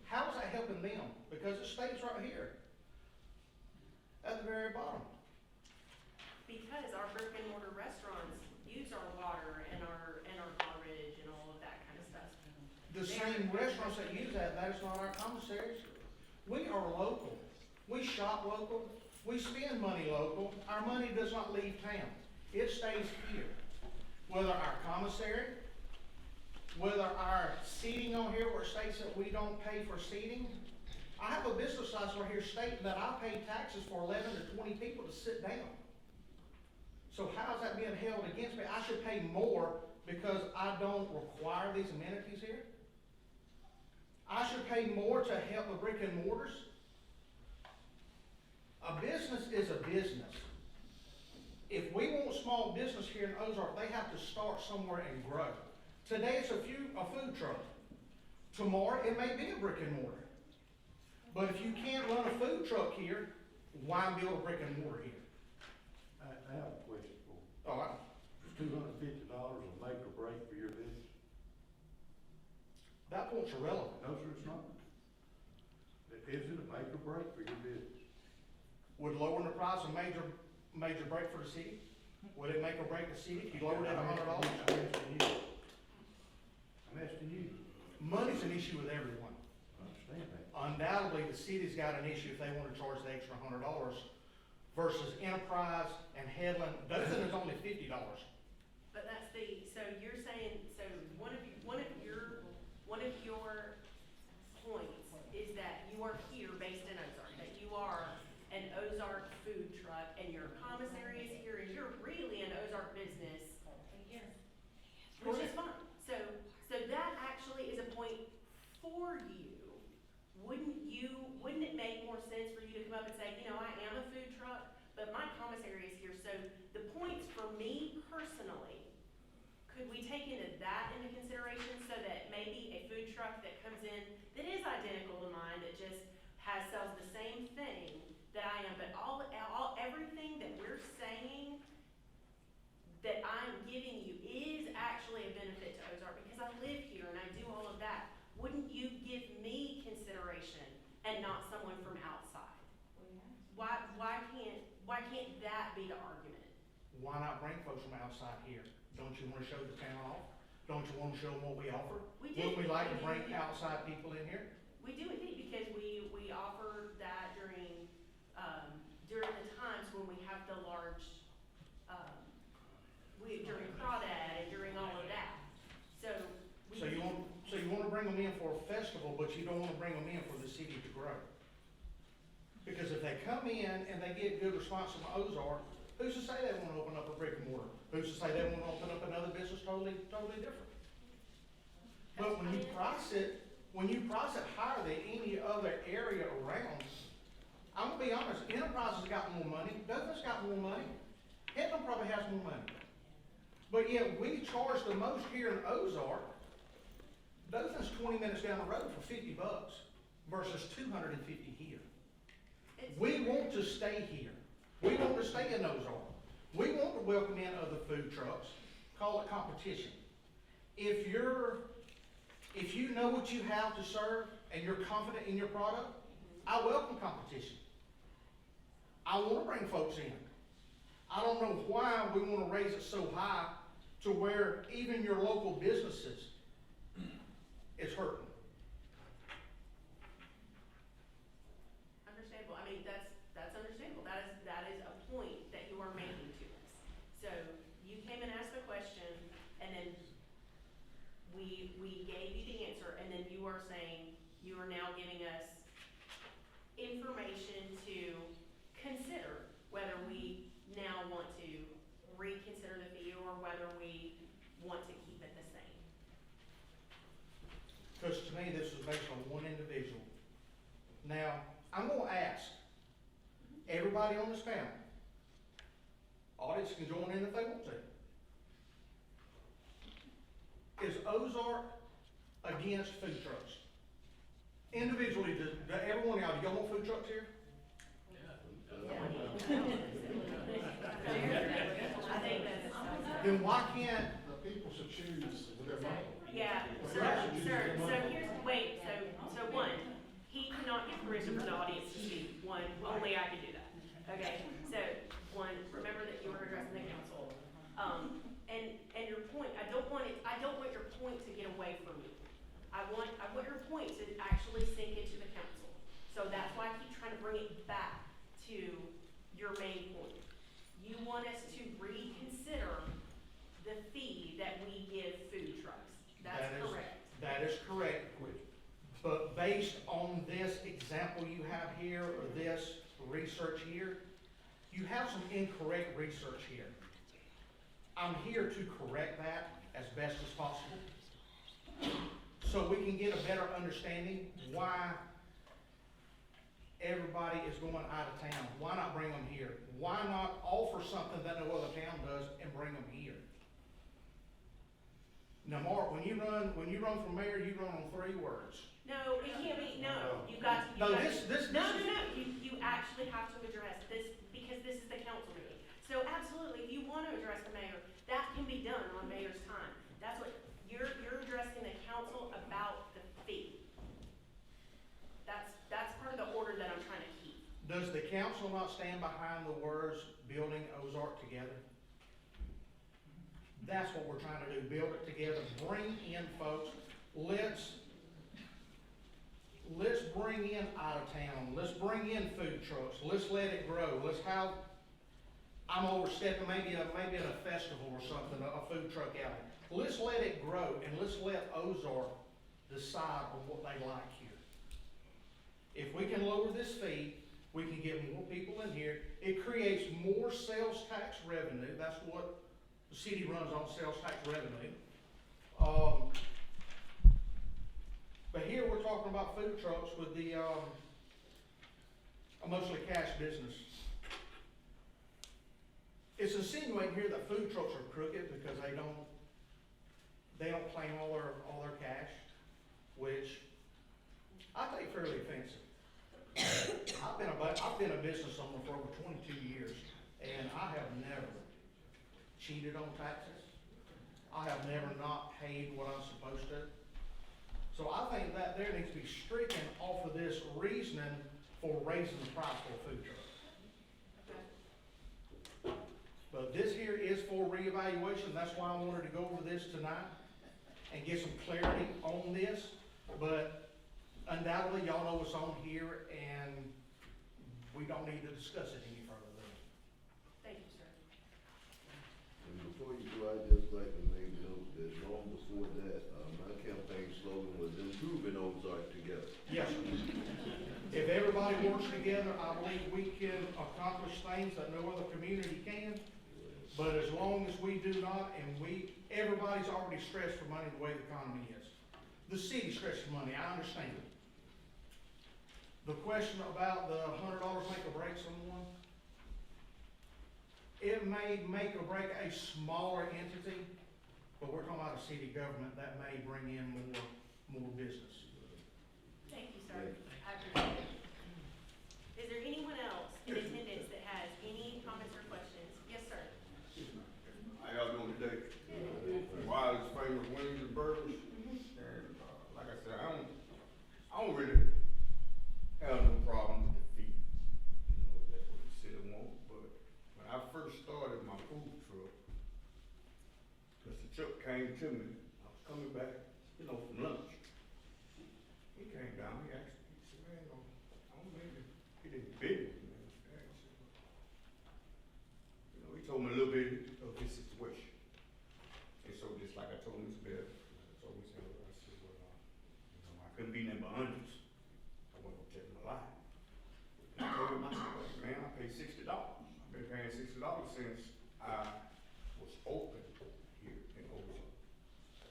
How is that helping them? Because it stays right here, at the very bottom. Because our brick and mortar restaurants use our water and our garbage and all of that kind of stuff. The same restaurants that use that is not our commissaries. We are local. We shop local. We spend money local. Our money does not leave town. It stays here. Whether our commissary, whether our seating on here where it states that we don't pay for seating. I have a business license right here stating that I pay taxes for 11 to 20 people to sit down. So how is that being held against me? I should pay more because I don't require these amenities here? I should pay more to help the brick and mortars? A business is a business. If we want small business here in Ozark, they have to start somewhere and grow. Today it's a food truck. Tomorrow it may be a brick and mortar. But if you can't run a food truck here, why build a brick and mortar here? I have a question for you. All right. Is $250 a make or break for your business? That point's irrelevant. No, sir, it's not. Is it a make or break for your business? Would lowering the price a major break for the city? Would it make or break the city if you lowered it $100? I'm asking you. Money's an issue with everyone. I understand that. Undoubtedly, the city's got an issue if they want to charge the extra $100 versus Enterprise and Headland. Dothan is only $50. But that's so you're saying, so one of your points is that you are here based in Ozark, that you are an Ozark food truck and your commissary is here and you're really an Ozark business. Which is fine. So that actually is a point for you. Wouldn't it make more sense for you to come up and say, I am a food truck, but my commissary is here. So the points for me personally, could we take that into consideration? giving you is actually a benefit to Ozark because I live here and I do all of that, wouldn't you give me consideration and not someone from outside? Why can't that be the argument? Why not bring folks from outside here? Don't you wanna show the town off? Don't you wanna show them what we offer? We do. Wouldn't we like to We do, bring yeah. outside people in here? We do indeed, because we offer that during the times when we have the large, during crawdad and during all of that. So we. So you wanna bring them in for a festival, but you don't wanna bring them in for the city to grow. Because if they come in and they get good response from Ozark, who's to say they wanna open up a brick and mortar? Who's to say they wanna open up another business totally different? But when you price it higher than any other area around, I'm gonna be honest, Enterprise has got more money, Douglas got more money, Headland probably has more money. But yet we charge the most here in Ozark. Dothan's 20 minutes down the road for $50 versus $250 here. We want to stay here. We want to stay in Ozark. We want to welcome in other food trucks. Call it competition. If you know what you have to serve and you're confident in your product, I welcome competition. I want to bring folks in. I don't know why we want to raise it so high to where even your local businesses is hurting. Understandable. I mean, that's understandable. That is a point that you are making to us. So you came and asked the question, and then we gave you the answer, and then you are saying you are now giving us information to consider whether we now want to reconsider the fee or whether we want to keep it the same. Because to me, this is based on one individual. Now, I'm gonna ask everybody on this panel, audience can join in if they want to. Is Ozark against food trucks? Individually, does everyone out, do y'all want food trucks here? I think that's. Then why can't, The people should choose with their money. Yeah, so here's, so one, he cannot get permission for the audience to speak, one, only I can do that. Okay, so, one, remember that you were addressing the council. And your point, I don't want your point to get away from you. I want your point to actually sink into the council. So that's why I keep trying to bring it back to your main point. You want us to reconsider the fee that we give food trucks. That's correct. That is correct. But based on this example you have here, or this research here, you have some incorrect research here. I'm here to correct that as best as possible, so we can get a better understanding why everybody is going out of town. Why not bring them here? Why not offer something that no other town does and bring them here? Now, Mark, when you run for mayor, you run on 3 words. No, it can't be, no, you got to. No, You actually have to address this, because this is the council meeting. So absolutely, if you want to address the mayor, that can be done on mayor's time. That's what, you're addressing the council about the fee. That's part of the order that I'm trying to keep. Does the council not stand behind the words, building Ozark together? That's what we're trying to do, build it together, bring in folks. Let's bring in out of town, let's bring in food trucks, let's let it grow, let's have, I'm overstepping, maybe at a festival or something, a food truck outing. Let's let it grow, and let's let Ozark decide on what they like here. If we can lower this fee, we can get more people in here. It creates more sales tax revenue. That's what the city runs on, sales tax revenue. But here we're talking about food trucks with the a mostly cash business. It's insinuating here that food trucks are crooked because they don't claim all their cash, which I take fairly offensive. I've been a business owner for over 22 years, and I have never cheated on taxes, I have never not paid what I'm supposed to. So I think that there needs to be stricken off of this reasoning for raising the price for a food truck. But this here is for reevaluation, that's why I wanted to go over this tonight and get some clarity on this. But undoubtedly, y'all know what's on here, and we don't need to discuss it any further than that. Thank you, sir. And before you go, I'd just like to make note that long before that, my campaign slogan was improving Ozark together. Yes, sir. If everybody works together, I believe we can accomplish things that no other community can. But as long as we do not, and everybody's already stressed for money the way the economy is. The city stressed for money, I understand it. The question about the $100 make or break someone, it may make or break a smaller entity, but we're talking about a city government that may bring in more business. Thank you, sir. I appreciate it. Is there anyone else in attendance that has any comments or questions? Yes, sir. How y'all doing today? Wildest famous wings and burgers. And, like I said, I don't really have no problem with the fee. You know, that's what the city wants. But when I first started my food truck, Mr. Chuck came to me. I was coming back, you know, from lunch. He came down, he asked me, he said, man, I don't maybe get any business, man. I said, you know, he told me a little bit of his situation. And so just like I told Ms. Beth, I told Ms. Heather, I said, well, you know, I couldn't be nothing but honest. I wasn't gonna tell him a lie. And I told him, I said, well, man, I paid $60. I've been paying $60 since I was open here in Ozark.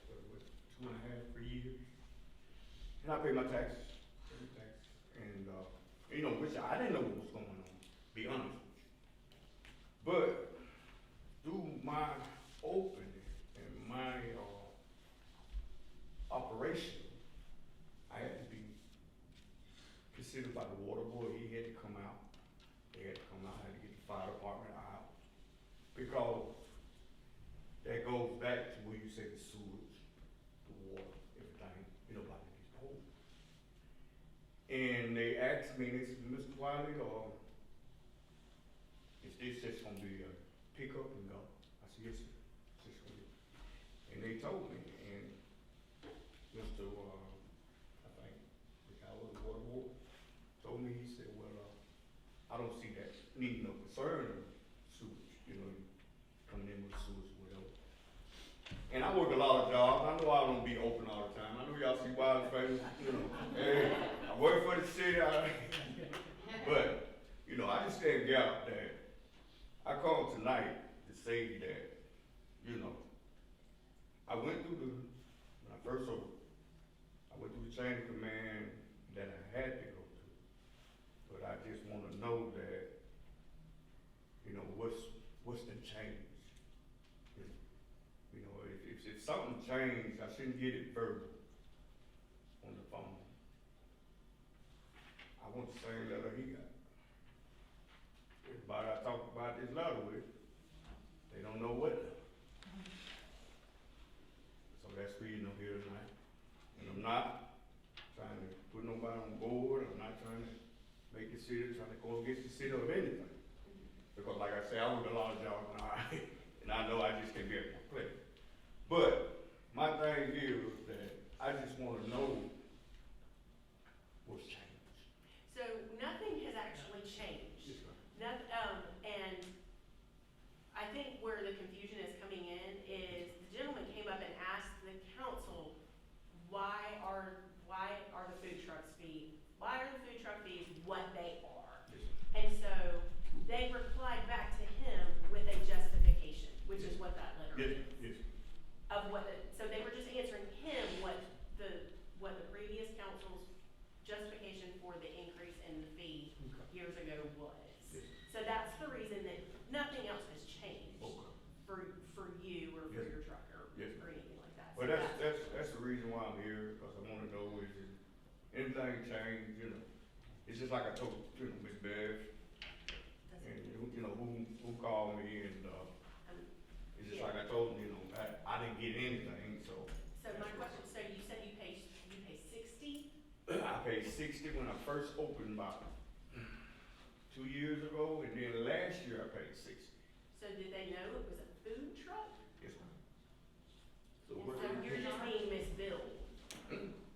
What, 2.5, 3 years? And I paid my taxes, and, you know, which I didn't know what was going on, be honest with you. But through my opening and my, operation, I had to be considered by the water board. He had to come out. They had to come out. I had to get the fire department out. Because that goes back to where you say the sewage, the water, everything, you know, about these holes. And they asked me, they said, Mr. Wiley, is this just gonna be a pick up and go? I said, yes, sir. It's just gonna be. And they told me, and Mr. I think, the guy with the water board, told me, he said, well, I don't see that needing no concern of sewage, you know, coming in with sewage or whatever. And I work a lot of jobs. I know I don't be open all the time. I know y'all see wild famous, you know. Hey, I work for the city, but, you know, I just stand gap that I called tonight to say that, you know, I went through when I first opened, I went through the chain of command that I had to go through. But I just wanna know that, you know, what's the change? You know, if something changed, I shouldn't get it verbal on the phone. I want the same letter he got. Everybody I talked about this letter with, they don't know what. So that's the reason I'm here tonight. And I'm not trying to put nobody on board. I'm not trying to make the city, trying to go against the city of anything. Because like I say, I work a lot of jobs now, and I know I just can't be able to play. But my thing here is that I just wanna know what's changed. So nothing has actually changed. Yes, ma'am. And I think where the confusion is coming in is the gentleman came up and asked the council, why are the food trucks fees what they are? And so they replied back to him with a justification, which is what that letter is. Yes. So they were just answering him what the previous council's justification for the increase in the fee years ago was. Yes. So that's the reason that nothing else has changed for you or for your truck or anything like that. Well, So that's the reason why I'm here, because I wanna know is anything changed, you know. It's just like I told, you know, Ms. Bev, and you know, who called me, and, it's just like I told them, you know, I didn't get $60 when I first opened about 2 years ago, and then last year I paid $60. So did they know it was a food truck? Yes, ma'am. So So what you're just being misbilled?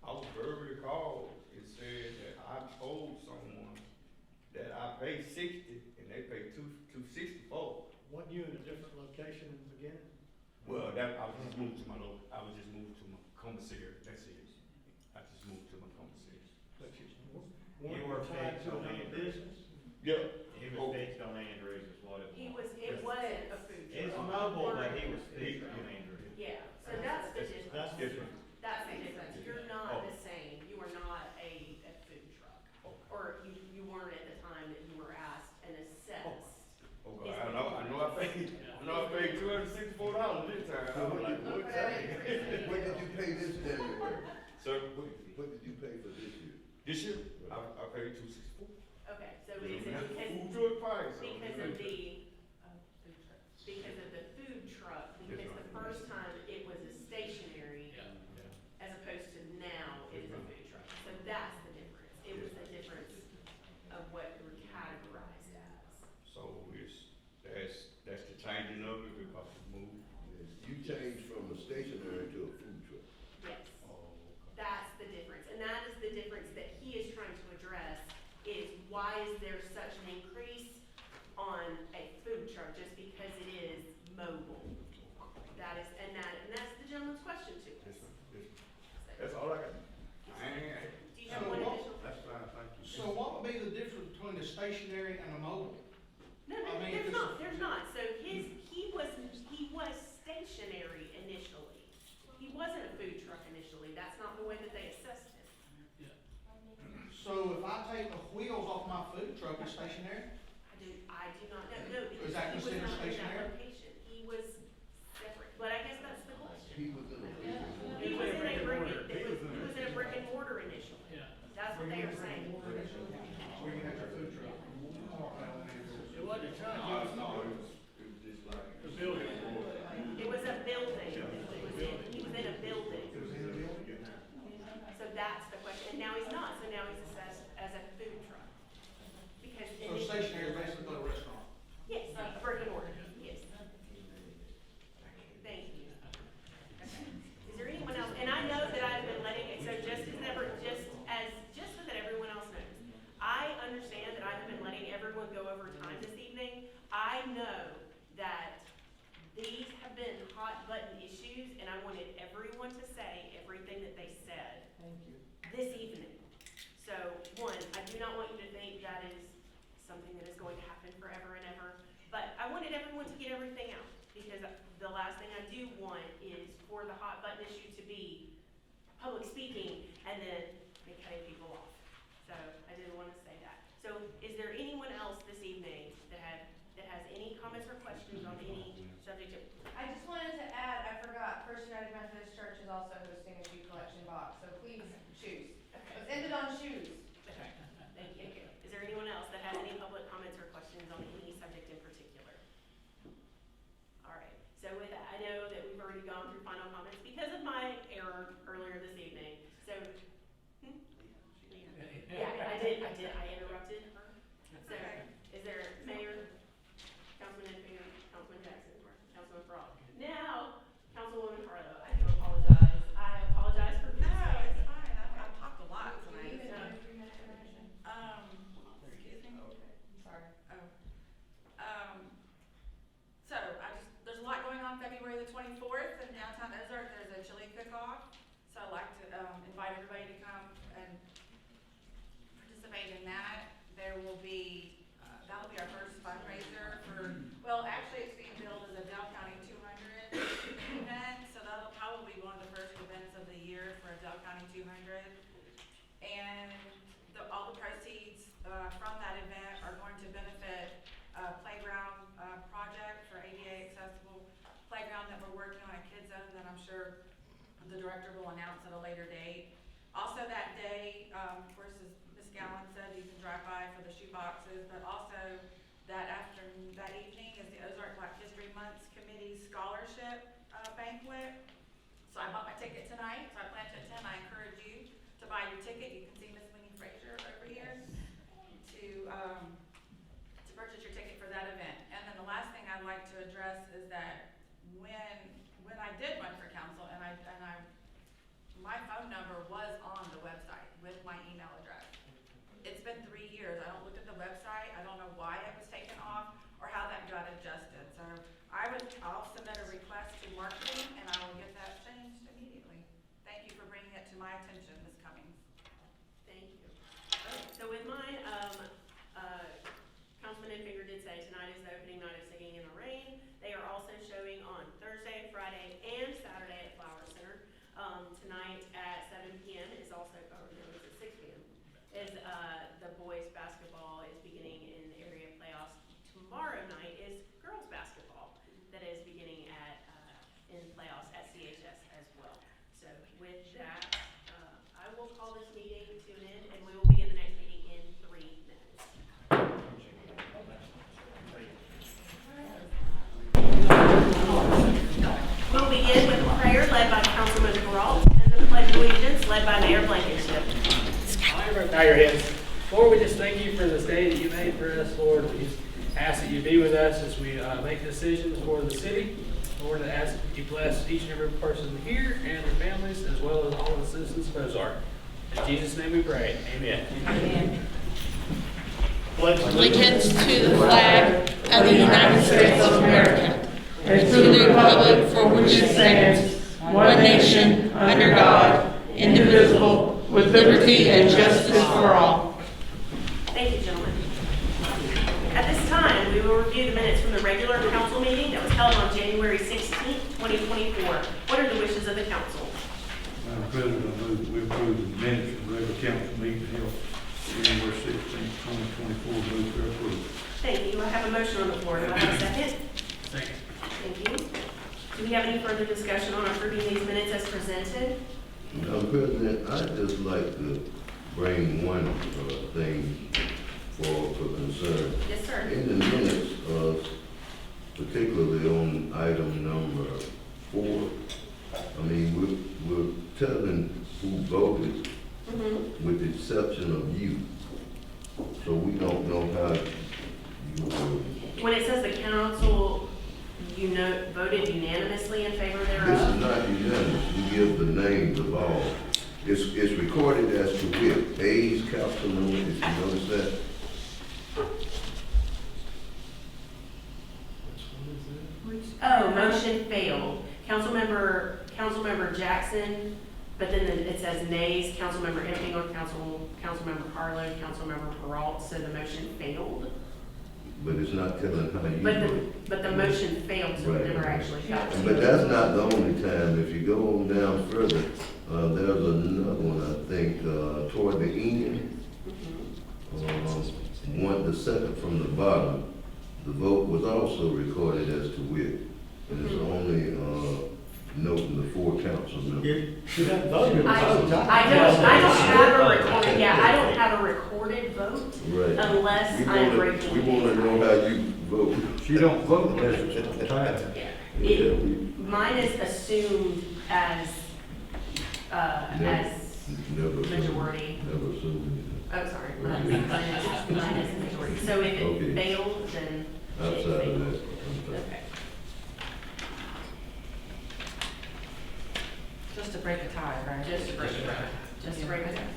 I was verbally called and said that I told someone that I paid 60 and they paid $264. Weren't you in a different location in the beginning? Well, that, I was just moved to my commissary, that's it. I just moved to my commissary. But you You were weren't tied fixed to on another Andrews. business? Yeah. He was fixed on Andrews is what it was. It wasn't a food truck. It's mobile, but he was fixed on Andrews. Yeah, so that's the difference. That's Different. That's the difference. You're not the same. You are not a food truck. Or you weren't at the time that you were asked and assessed. Okay, I know I paid $264 this time. I was like, what time? What did you pay this January? Sir, What did you pay for this year? this year, I paid $264. Okay, so is it Food because, truck price. because of the, because of the food truck, because the first time it was a stationary as opposed to now it is a food truck. So that's the difference. It was the difference of what we were categorized as. So that's the changing of it because it moved. You changed from a stationary to a food truck. Yes. Oh, That's the difference, and that is the difference that he is trying to address, is why is there such an increase on a food truck just because it is mobile? That is, and that's the gentleman's question to us. That's all I got. Do you have one additional? That's fine, thank you. So what would be the difference between a stationary and a mobile? No, I mean, there's if it's not, a- there's not. So he was stationary initially. He wasn't a food truck initially. That's not the way that they assessed him. So if I take the wheels off my food truck, it's stationary? I do not know, no, because Is that he was considered not in that stationary? location. He was separate, but I guess that's the question. He was in a food truck. He was in a brick and mortar initially. That's what they are saying. Where you had your food truck? It wasn't a truck, No, it was just like. the building. It was a building. He was in a building. It was in a building? So that's the question. And now he's not, so now he's assessed as a food truck. Because So stationary is basically a restaurant? yes, brick and mortar, yes. Thank you. Okay. Is there anyone else? And I know that I've been letting it, so just so that everyone else knows, I understand that I've been letting everyone go over time this evening. I know that these have been hot button issues, and I wanted everyone to say everything that they said this evening. So, one, I do not want you to think that is something that is going to happen forever and ever, but I wanted everyone to get everything out, because the last thing I do want is for the hot button issue to be public speaking and then me cutting people off. So, I didn't want to say that. So, is there anyone else this evening that has any comments or questions on any subject? I just wanted to add, I forgot, First United Methodist Church is also hosting a shoe collection box, so please, shoes. Let's end it on shoes. Okay, thank you. Is there anyone else that has any public comments or questions on any subject in particular? All right, so with that, I know that we've already gone through final comments because of my error earlier this evening, so. Yeah, I did, I interrupted her. So, is there Mayor, Councilman Enfield, Councilman Jackson, Councilman Frog? Now, Councilwoman Harlow, I do apologize. I apologize for. No, it's fine. I've talked a lot tonight. Excuse me. Excuse me? Sorry. So there's a lot going on February the 24th in downtown Ozark. There's a chili cook-off. So I'd like to invite everybody to come and participate in that. There will be, that'll be our first fundraiser for, well, actually it's being billed as a Del County 200 event. So that'll probably be one of the first events of the year for a Del County 200. And all the proceeds from that event are going to benefit a playground project for ADA accessible playground that we're working on at Kids Zone that I'm sure the director will announce at a later date. Also that day, of course, as Ms. Gallen said, you can drive by for the shoe boxes, but also that evening is the Ozark Black History Month Committee Scholarship banquet. So I bought my ticket tonight, so I plan to attend. I encourage you to buy your ticket. You can see Ms. Winnie address is that when I did run for council and my phone number was on the website with my email address. It's been 3 years. I don't look at the website. I don't know why it was taken off or how that got adjusted. So I'll submit a request to marketing and I will get that changed immediately. Thank you for bringing it to my attention, Ms. Cummings. Thank you. Okay, so with mine, Councilman Infinger did say tonight is the opening night of Singing in the Rain. They are also showing on Thursday, Friday, and Saturday at Flower Center. Tonight at 7 p.m. is also, or no, it's at 6 p.m. is the boys basketball is beginning in area playoffs. Tomorrow night is girls basketball that is beginning at in playoffs at CHS as well. So with that, I will call this meeting to an end, and we will begin the next meeting in 3 minutes. We'll begin with prayer led by Councilman Peralta and the Pledge of Allegiance led by Mayor Blankenship. Bow your heads. Lord, we just thank you for this day that you made for us, Lord. We just ask that you be with us as we make decisions for the city. Lord, I ask that you bless each and every person here and their families, as well as all of the citizens of Ozark. In Jesus' name we pray. Amen. Amen. Allegiance to the flag of the United States of America, and to the republic for which it stands, one nation, under God, indivisible, with liberty and justice for all. Thank you, gentlemen. At this time, we will review the minutes from the regular council meeting that was held on January 16th, 2024. What are the wishes of the council? Madam President, I move that we approve the minutes of the regular council meeting held January 16th, 2024. Move to approve. Thank you. I have a motion on the floor. Do I have a second? Second. Thank you. Do we have any further discussion on approving these minutes as presented? Madam President, I'd just like to bring one thing for concern. Yes, sir. In the minutes, particularly on item number 4, I mean, we're telling who voted with the exception of you. So we don't know how you voted. When it says the council, voted unanimously in favor This thereof? is not unanimous. We give the names of all. It's recorded as to wit. A's, Councilman, if you notice that. Oh, motion failed. Councilmember Jackson, but then it says nays, Councilmember Infinger, Councilmember Harlow, Councilmember Peralta, so the motion failed? But it's not telling how you voted. But the motion failed, so it Right. never actually got to. But that's not the only time. If you go on down further, there's another one, I think, toward the end. The second from the bottom, the vote was also recorded as to wit. And it's only, noting the 4 council members. I don't have a recorded, I don't have a recorded vote Right. unless I'm breaking. We wanna know how you vote. She don't vote unless it's tied. Yeah, Mine is assumed as Never assume. majority. Never assume. Oh, sorry, mine is majority. So if Okay. it failed, then it Outside of failed. that. Okay. Just to break a tie, right? Just to break it down. Just to break it down.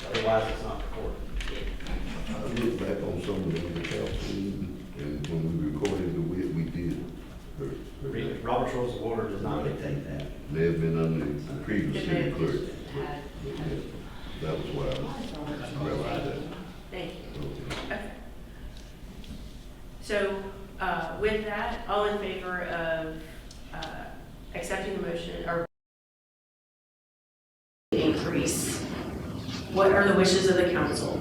Otherwise, it's not recorded. I look back on some of the other council meetings, and when we recorded the wit, we did. Robert's Rules of Order does not dictate that. May have been under the previous It may city have clerk. just but, had- yeah, that was why I realized that. Thank you. Okay. Okay. So, with that, all in favor of, accepting the motion, or increase, what are the wishes of the council?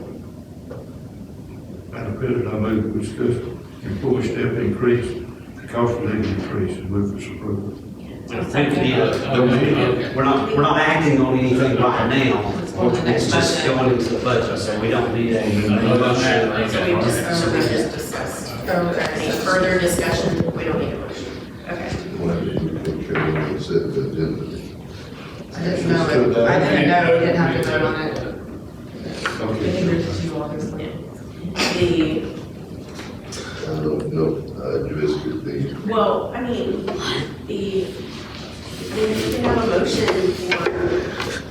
Madam President, I move that we discuss employee step increase, the cost of living increase, and move for approval. We're not acting on anything right now. It's just going into the budget, so we don't need a motion. So we just discussed. Any further discussion? We don't need a motion. Okay. Why did we carry on and set the agenda? I didn't know we didn't have to vote on it. Okay. The, I don't know, I addressed it then. Well, I mean, you can have a motion for,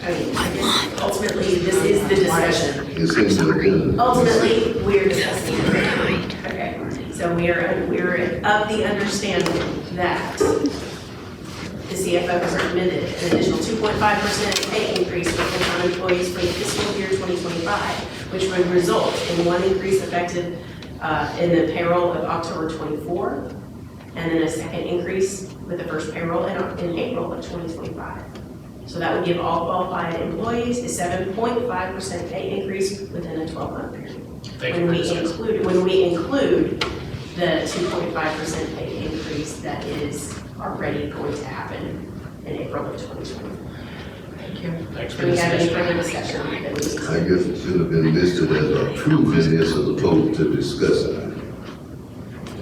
I mean, I guess ultimately, this is the discussion. It's in the agenda. Ultimately, we're discussing it. Okay, so we're of the understanding that the CFO has recommended an additional 2.5% pay increase for full-time employees for the fiscal year 2025, which would result in one increase effective in the payroll of October 24, and then a second increase with the first payroll in April of 2025. So that would give all qualified employees a 7.5% pay increase within a 12-month period. When we include the 2.5% pay increase that is already going to happen in April of 2020. Thank you. Do we have any further discussion? I guess it should have been listed as approving this as opposed to discussing it.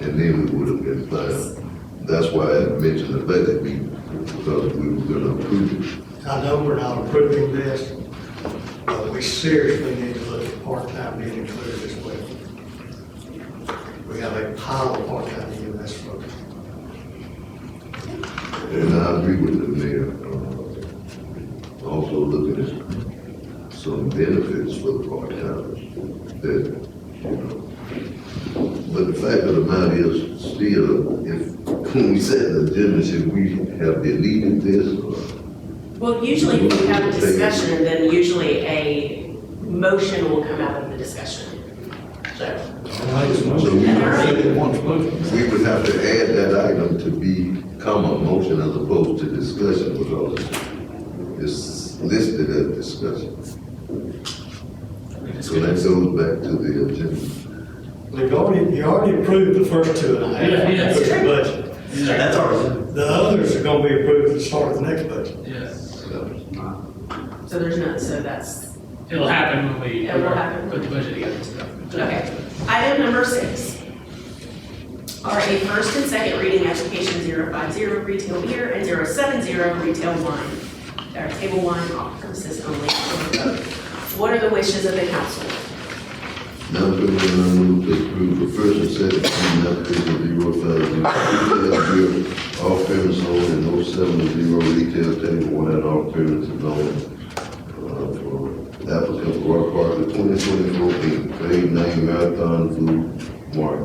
And then we would have been fine. That's why I mentioned the budget meeting, because we were gonna approve it. I know we're not approving this, but we seriously need to look at part-time being included as well. We have a pile of part-time EMS folks. And I agree with the mayor, also looking at some benefits for the part-timers that, you know. But the fact of the matter is still, if, when we set the agenda, should we have deleted this or? Well, usually if we have a discussion, then usually a motion will come out of the discussion. So. So we would have to add that item to become a motion as opposed to discussion, because it's listed as discussion. So that goes back to the agenda. You already approved the first 2.5. Yes. For the budget. Yeah, that's ours. The others are gonna be approved at the start of the next budget. So there's not, so that's, It'll happen when we It will happen. put the budget together and stuff. okay. Item number 6 are a first and second reading application 050 retail beer and 070 retail wine. They are table wine off premises only. What are the wishes of the council? Madam President, I move to approve the first and second reading application 050 retail beer off premise only and 070 retail table wine and off premises only. For applicant for Rock Park, the 2024 Trade Name Marathon Food Mart.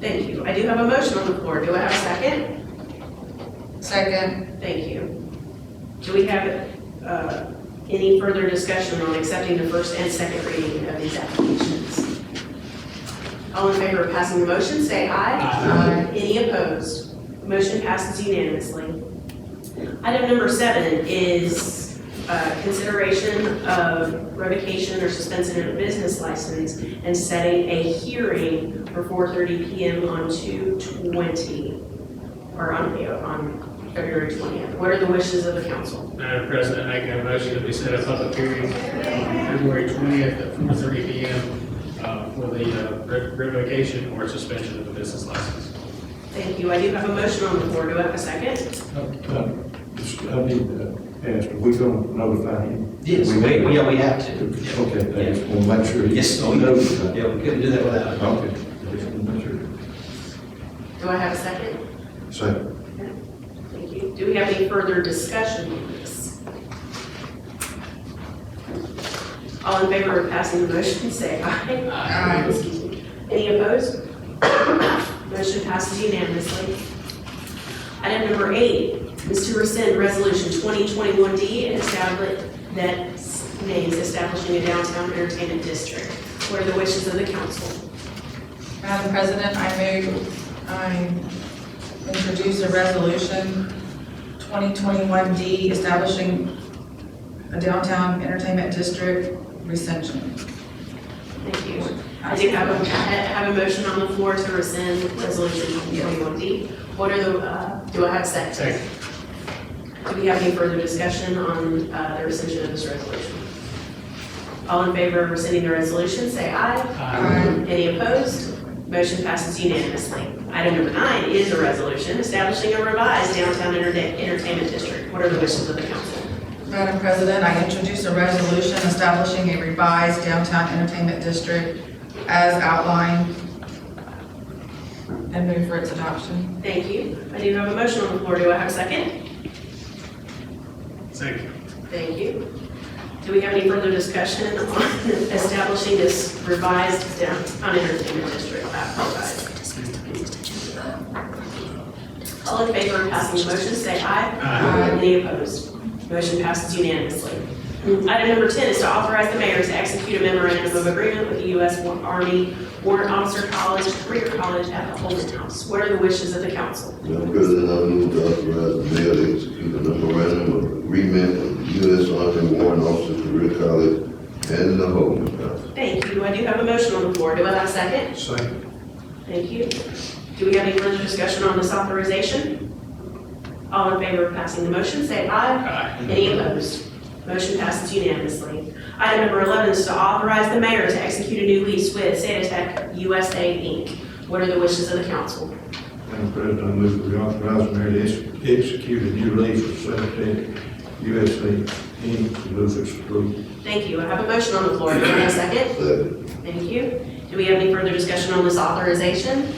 Thank you. I do have a motion on the floor. Do I have a second? Second. Thank you. Do we have any further discussion on accepting the first and second reading of these applications? All in favor of passing the motion, say aye. Aye. Any opposed? Motion passes unanimously. Item number 7 is consideration of revocation or suspension of a business license and setting a hearing for 4:30 p.m. on 2/20, or on February 20th. What are the wishes of the council? Madam President, making a motion that we set a public hearing on February 20th at 4:30 p.m. For the revocation or suspension of the business license. Thank you. I do have a motion on the floor. Do I have a second? I need to ask, are we gonna notify him? Yes, we have to. Okay, I just wanna make sure. Yes, he knows that. Yeah, we couldn't do that without it. Okay, I just wanna make sure. Do I have a second? Second. Thank you. Do we have any further discussion on this? All in favor of passing the motion, say aye. Aye. Excuse me. Any opposed? Motion passes unanimously. Item number 8 is to rescind resolution 2021D and establish that names establishing a downtown entertainment district. What are the wishes of the council? Madam President, I introduce a resolution 2021D establishing a downtown entertainment district rescission. Thank you. I do have a motion on the floor to rescind resolution 2021D. What are the, do I have a second? Second. Do we have any further discussion on the rescission of this resolution? All in favor of rescinding the resolution, say aye. Aye. Any opposed? Motion passes unanimously. Item number 9 is a resolution establishing a revised downtown entertainment district. What are the wishes of the council? Madam President, I introduce a resolution establishing a revised downtown entertainment district as outlined And move for its adoption. Thank you. I do have a motion on the floor. Do I have a second? Second. Thank you. Do we have any further discussion on establishing this revised downtown entertainment district? I apologize. All in favor of passing the motion, say aye. Aye. Any opposed? Motion passes unanimously. Item number 10 is to authorize the mayor to execute a memorandum of agreement with the U.S. Army Warrant Officer College, Career College at the Holden House. What are the wishes of the council? Madam President, I move to authorize the mayor to execute a memorandum of agreement with the U.S. Army Warrant Officer Career College and the Holden House. Thank you. I do have a motion on the floor. Do I have a second? Second. Thank you. Do we have any further discussion on this authorization? All in favor of passing the motion, say aye. Aye. Any opposed? Motion passes unanimously. Item number 11 is to authorize the mayor to execute a new lease with Sanitech USA, Inc. What are the wishes of the council? Madam President, I move to authorize the mayor to execute a new lease with Sanitech USA, Inc. Move its approval. Thank you. I have a motion on the floor. Do I have a second? Second. Thank you. Do we have any further discussion on this authorization?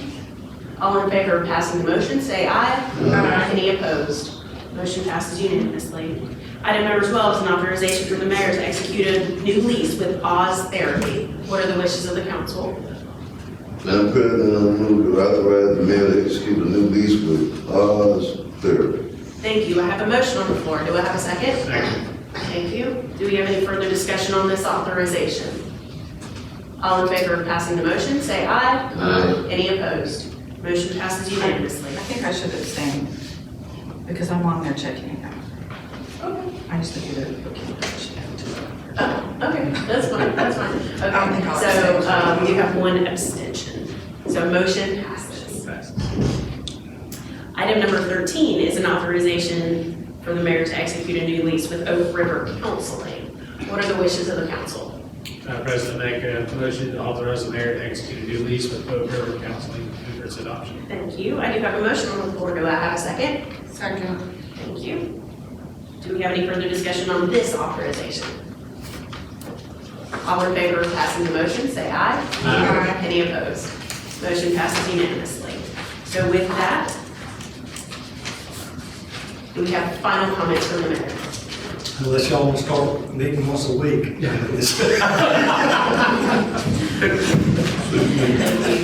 All in favor of passing the motion, say aye. Aye. Any opposed? Motion passes unanimously. Item number 12 is an authorization for the mayor to execute a new lease with Oz Therapy. What are the wishes of the council? Madam President, I move to authorize the mayor to execute a new lease with Oz Therapy. Thank you. I have a motion on the floor. Do I have a second? Second. Thank you. Do we have any further discussion on this authorization? All in favor of passing the motion, say aye. Aye. Any opposed? Motion passes unanimously. I think I should abstain, because I'm on there checking it out. I used to do the booking. Oh, okay, that's fine, that's fine. I don't think Okay, I'll so, abstain. you have one abstention. So motion passes. Item number 13 is an authorization for the mayor to execute a new lease with Oak River Counseling. What are the wishes of the council? President, make a motion to authorize the mayor to execute a new lease with Oak River Counseling for its adoption. Thank you. I do have a motion on the floor. Do I have a second? Second. Thank you. Do we have any further discussion on this authorization? All in favor of passing the motion, say aye. Aye. Any opposed? Motion passes unanimously. So with that, do we have final comments from the mayor? Unless y'all want to start meeting once a week.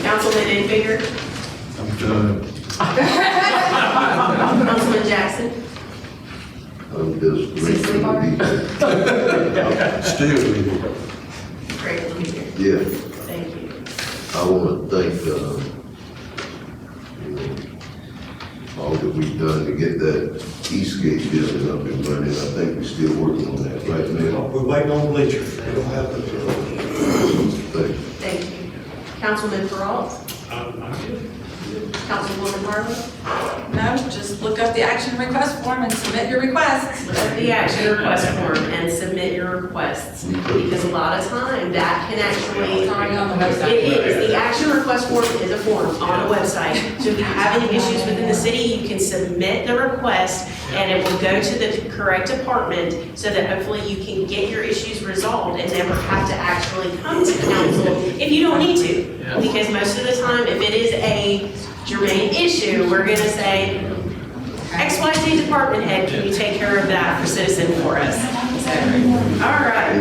Councilman Infinger? I'm done. Councilman Jackson? I'm just grateful to be here. Still leaving. Great to be here. Yeah, Thank you. I want to thank, all that we've done to get that Eastgate building up and running. I think we're still working on that, right, Mayor? We're waiting on bleachers. They don't have them. Thank you. Thank you. Councilman Peralta? I'm good. Councilwoman Harlow? No, just look up the action request form and submit your requests. Look at the action request form and submit your requests, because a lot of time that can actually. It's already on the website. It is, the action request form is a form on a website, so if you have any issues within the city, you can submit the request, and it will go to the correct department, so that hopefully you can get your issues resolved and never have to actually come to council if you don't need to. Because most of the time, if it is a germane issue, we're gonna say, XYZ department head, can you take care of that for citizen for us? So, all right,